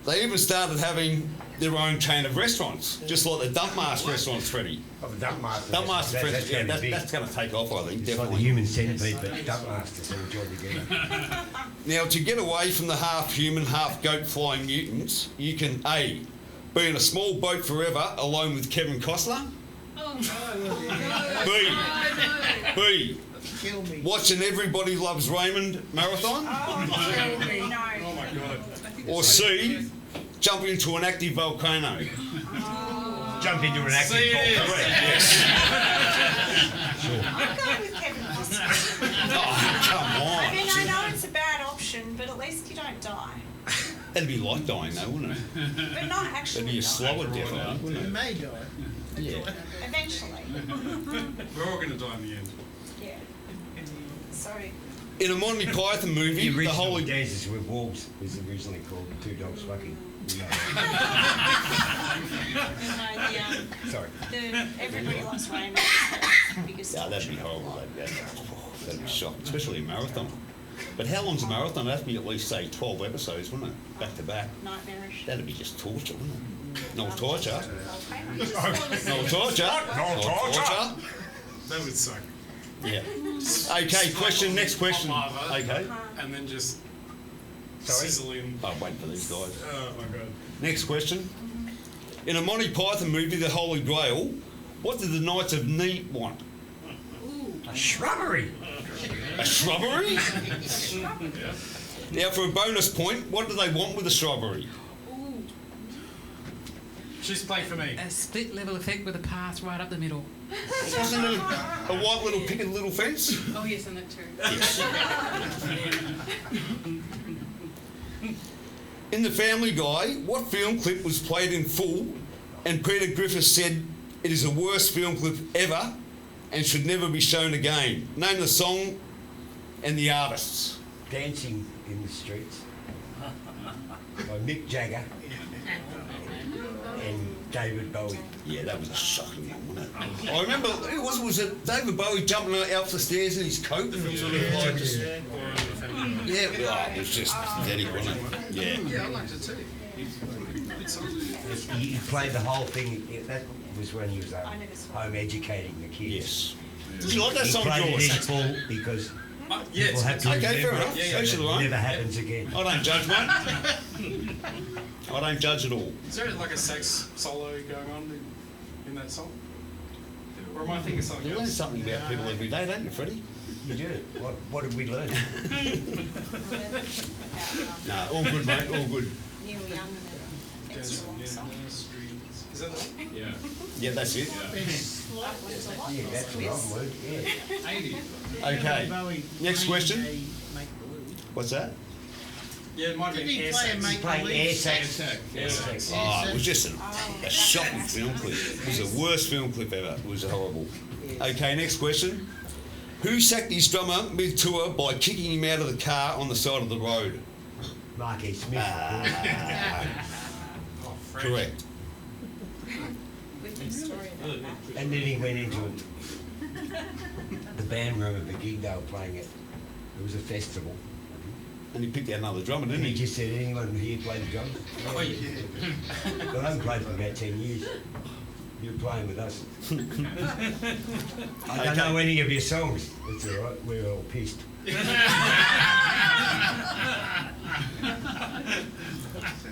They even started having their own chain of restaurants, just like the Dump Master restaurants, Freddie. Oh, the Dump Master. Dump Master, that's yeah, going to be big. that's going to take off, I think, It's like definitely. the human centipede, but Dump Masters all joined together. Now, to get away from the half-human, half-goat flying mutants, you can A, be in a small boat forever alone with Kevin Costner. Oh, B, watch an Everybody Loves Raymond marathon. Oh, no. Oh my god. Or C, jump into an active volcano. Jump into an active volcano. Yes. I'm going with Kevin Costner. Oh, come I mean, I on. know it's a bad option, but at least you don't die. That'd be like dying though, wouldn't it? But not actually That'd be a die. slower death, I think, wouldn't it? may die. Yeah. Eventually. We're all going to die in the end. Yeah. So, In a Monty Python movie, The the original Holy... Dances with Wolves was originally called Two Dogs Fucking. Sorry. the Everybody Loves Raymond is the biggest Yeah, that'd be horrible. That'd be shocking, especially a marathon. But how long's a marathon? That'd be at least, say, 12 episodes, wouldn't it? Back to back. nightmarish. That'd be just torture, wouldn't it? No torture. Volcano. No torture. No torture. That would suck. Yeah. Okay, question, next question. Okay. And then just Sorry? sizzle in. I'll wait for these guys. Oh my god. Next question. In a Monty Python movie, The Holy Grail, what did the Knights of Neat want? A shrubbery. A shrubbery? Now, for a bonus point, what do they want with a shrubbery? Just play for me. A split level effect with a path right up the middle. Wasn't it a white little picket little fence? Oh yes, and that too. In The Family Guy, what film clip was played in full and Peter Griffiths said it is the worst film clip ever and should never be shown again? Name the song and the artists. Dancing in the Streets by Mick Jagger and David Bowie. Yeah, that was a shocking one, wasn't it? I remember, was it David Bowie jumping out the stairs in his coat? And sort of like just, yeah, it was just pathetic, wasn't it? Yeah. Yeah, I liked it too. He played the whole thing. That was when he was home educating the kids. Yes. Did you like that He song, played it in George? full because Yeah, people have to Okay, fair remember enough. it Yeah, so yeah, that right. it never happens again. I don't judge, mate. I don't judge at all. Is there like a sax solo going on in that song? Or am I thinking something You learn else? something about people every day, don't you, Freddie? You do. What did we learn? No, all good, mate, all good. Neil Young and an extra long song. Is that the... Yeah. Yeah, that's it. Yeah, that's the wrong word. Yeah. 80. Okay, next question. What's that? Yeah, it might be Didn't he air play a sax. make Playing believe? air sax. Air sax. Oh, it was just a shocking film clip. It was the worst film clip ever. It was horrible. Okay, next question. Who sacked his drummer mid-tour by kicking him out of the car on the side of the road? Mark E. Smith. Oh, Fred. Correct. And then he went into the band room of the gig they were playing at. It was a festival. And he picked out another drummer, And didn't he he? just said, anyone here play the drums? Oh, yeah. Well, I haven't played for about 10 years. You're playing with us. I don't know any of your songs. It's all right. We're all pissed.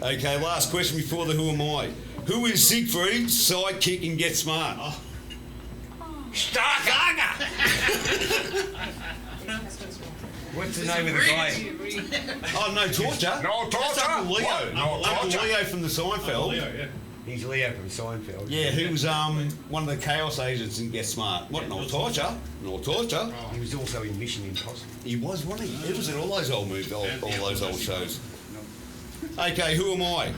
Okay, last question before the Who Am I? Who is Siegfried's sidekick in Get Smart? Stargaga! What's the name of the guy? Oh, no torture. No That's torture? Uncle Leo. What? No Uncle torture? Leo from the Seinfeld. Yeah. He's Leo from Seinfeld. Yeah, he was one of the chaos agents in Get Smart. What? No torture. No torture. He was also in Mission Impossible. He was, wasn't he? He was in all those old movies, all those old shows. Okay, who am I?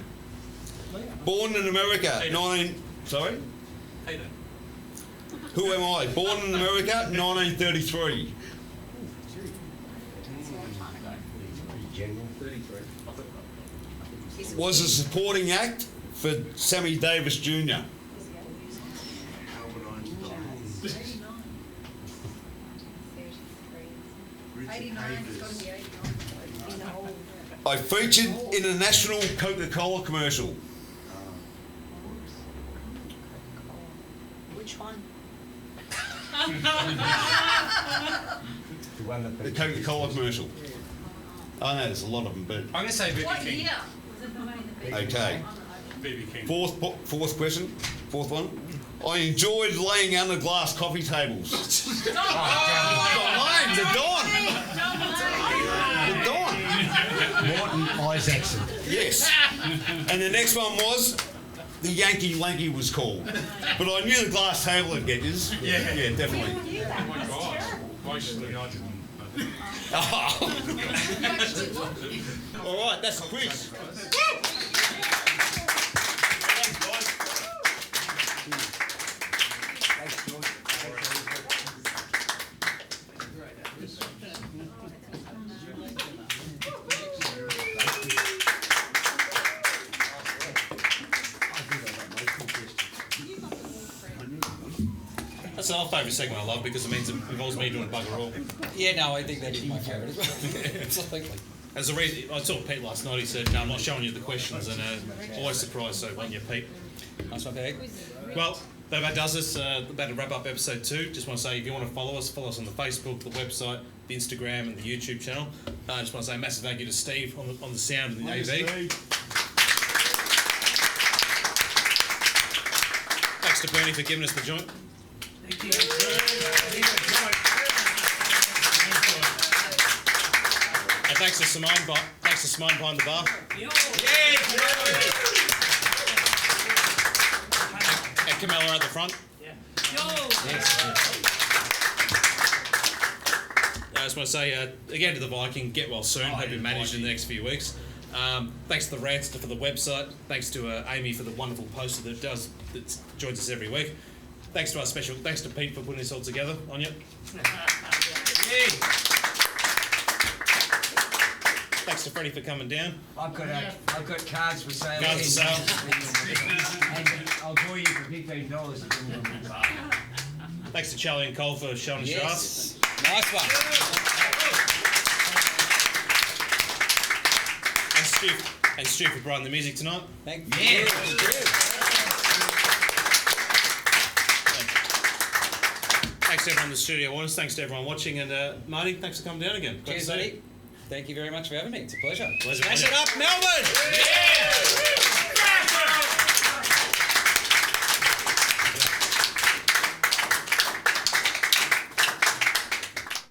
Born in America, Sorry? Hey, Who am I? Born in America, 1933. General. Was a supporting act for Sammy Davis Jr. I featured in a national Coca-Cola commercial. The one that The Coca-Cola commercial. I know there's a lot of them, but I'm going to say BB King. okay. BB King. Fourth question. Fourth one. I enjoyed laying under glass coffee tables. They're gone. They're gone. Morton Isaacson. Yes. And the next one was the Yankee Lanky was called. But I knew the glass table would get this. Yeah, definitely. Oh my gosh. Actually, I didn't. All right, that's the quiz. That's our favourite segment I love because it means it involves me doing bugger all. Yeah, no, I think that is my favourite as well. Absolutely. As a reason, I saw Pete last night. He said, "No, I'm not showing you the questions," and always surprised. So, on you, Pete. Nice one, Pete. Well, that about does us. About to wrap up episode 2. Just want to say, if you want to follow us on the Facebook, the website, the Instagram, and the YouTube channel. I just want to say a massive thank you to Steve on the sound and the AV. Thanks to Bernie for giving us the joint. Thank you. And thanks to Simone behind the bar. And Camilla at the front. I just want to say again to the Viking, get well soon. Hope you're managed in the next few weeks. Thanks to the Rants for the website. Thanks to Amy for the wonderful poster that joins us every week. Thanks to Pete for putting this all together. Anya. Thanks to Freddie for coming down. I've got cards for sale. Cards for sale. And I'll call you for $15. Thanks to Charlie and Cole for showing us your ass. Nice one. And Stu for providing the music tonight. Thank you. Thanks to everyone in the studio audience. Thanks to everyone watching. And Marty, thanks for coming down again. Cheers, buddy. Thank you very much for having me. It's a pleasure. Pleasure. Smash it up, Melbourne! Yeah!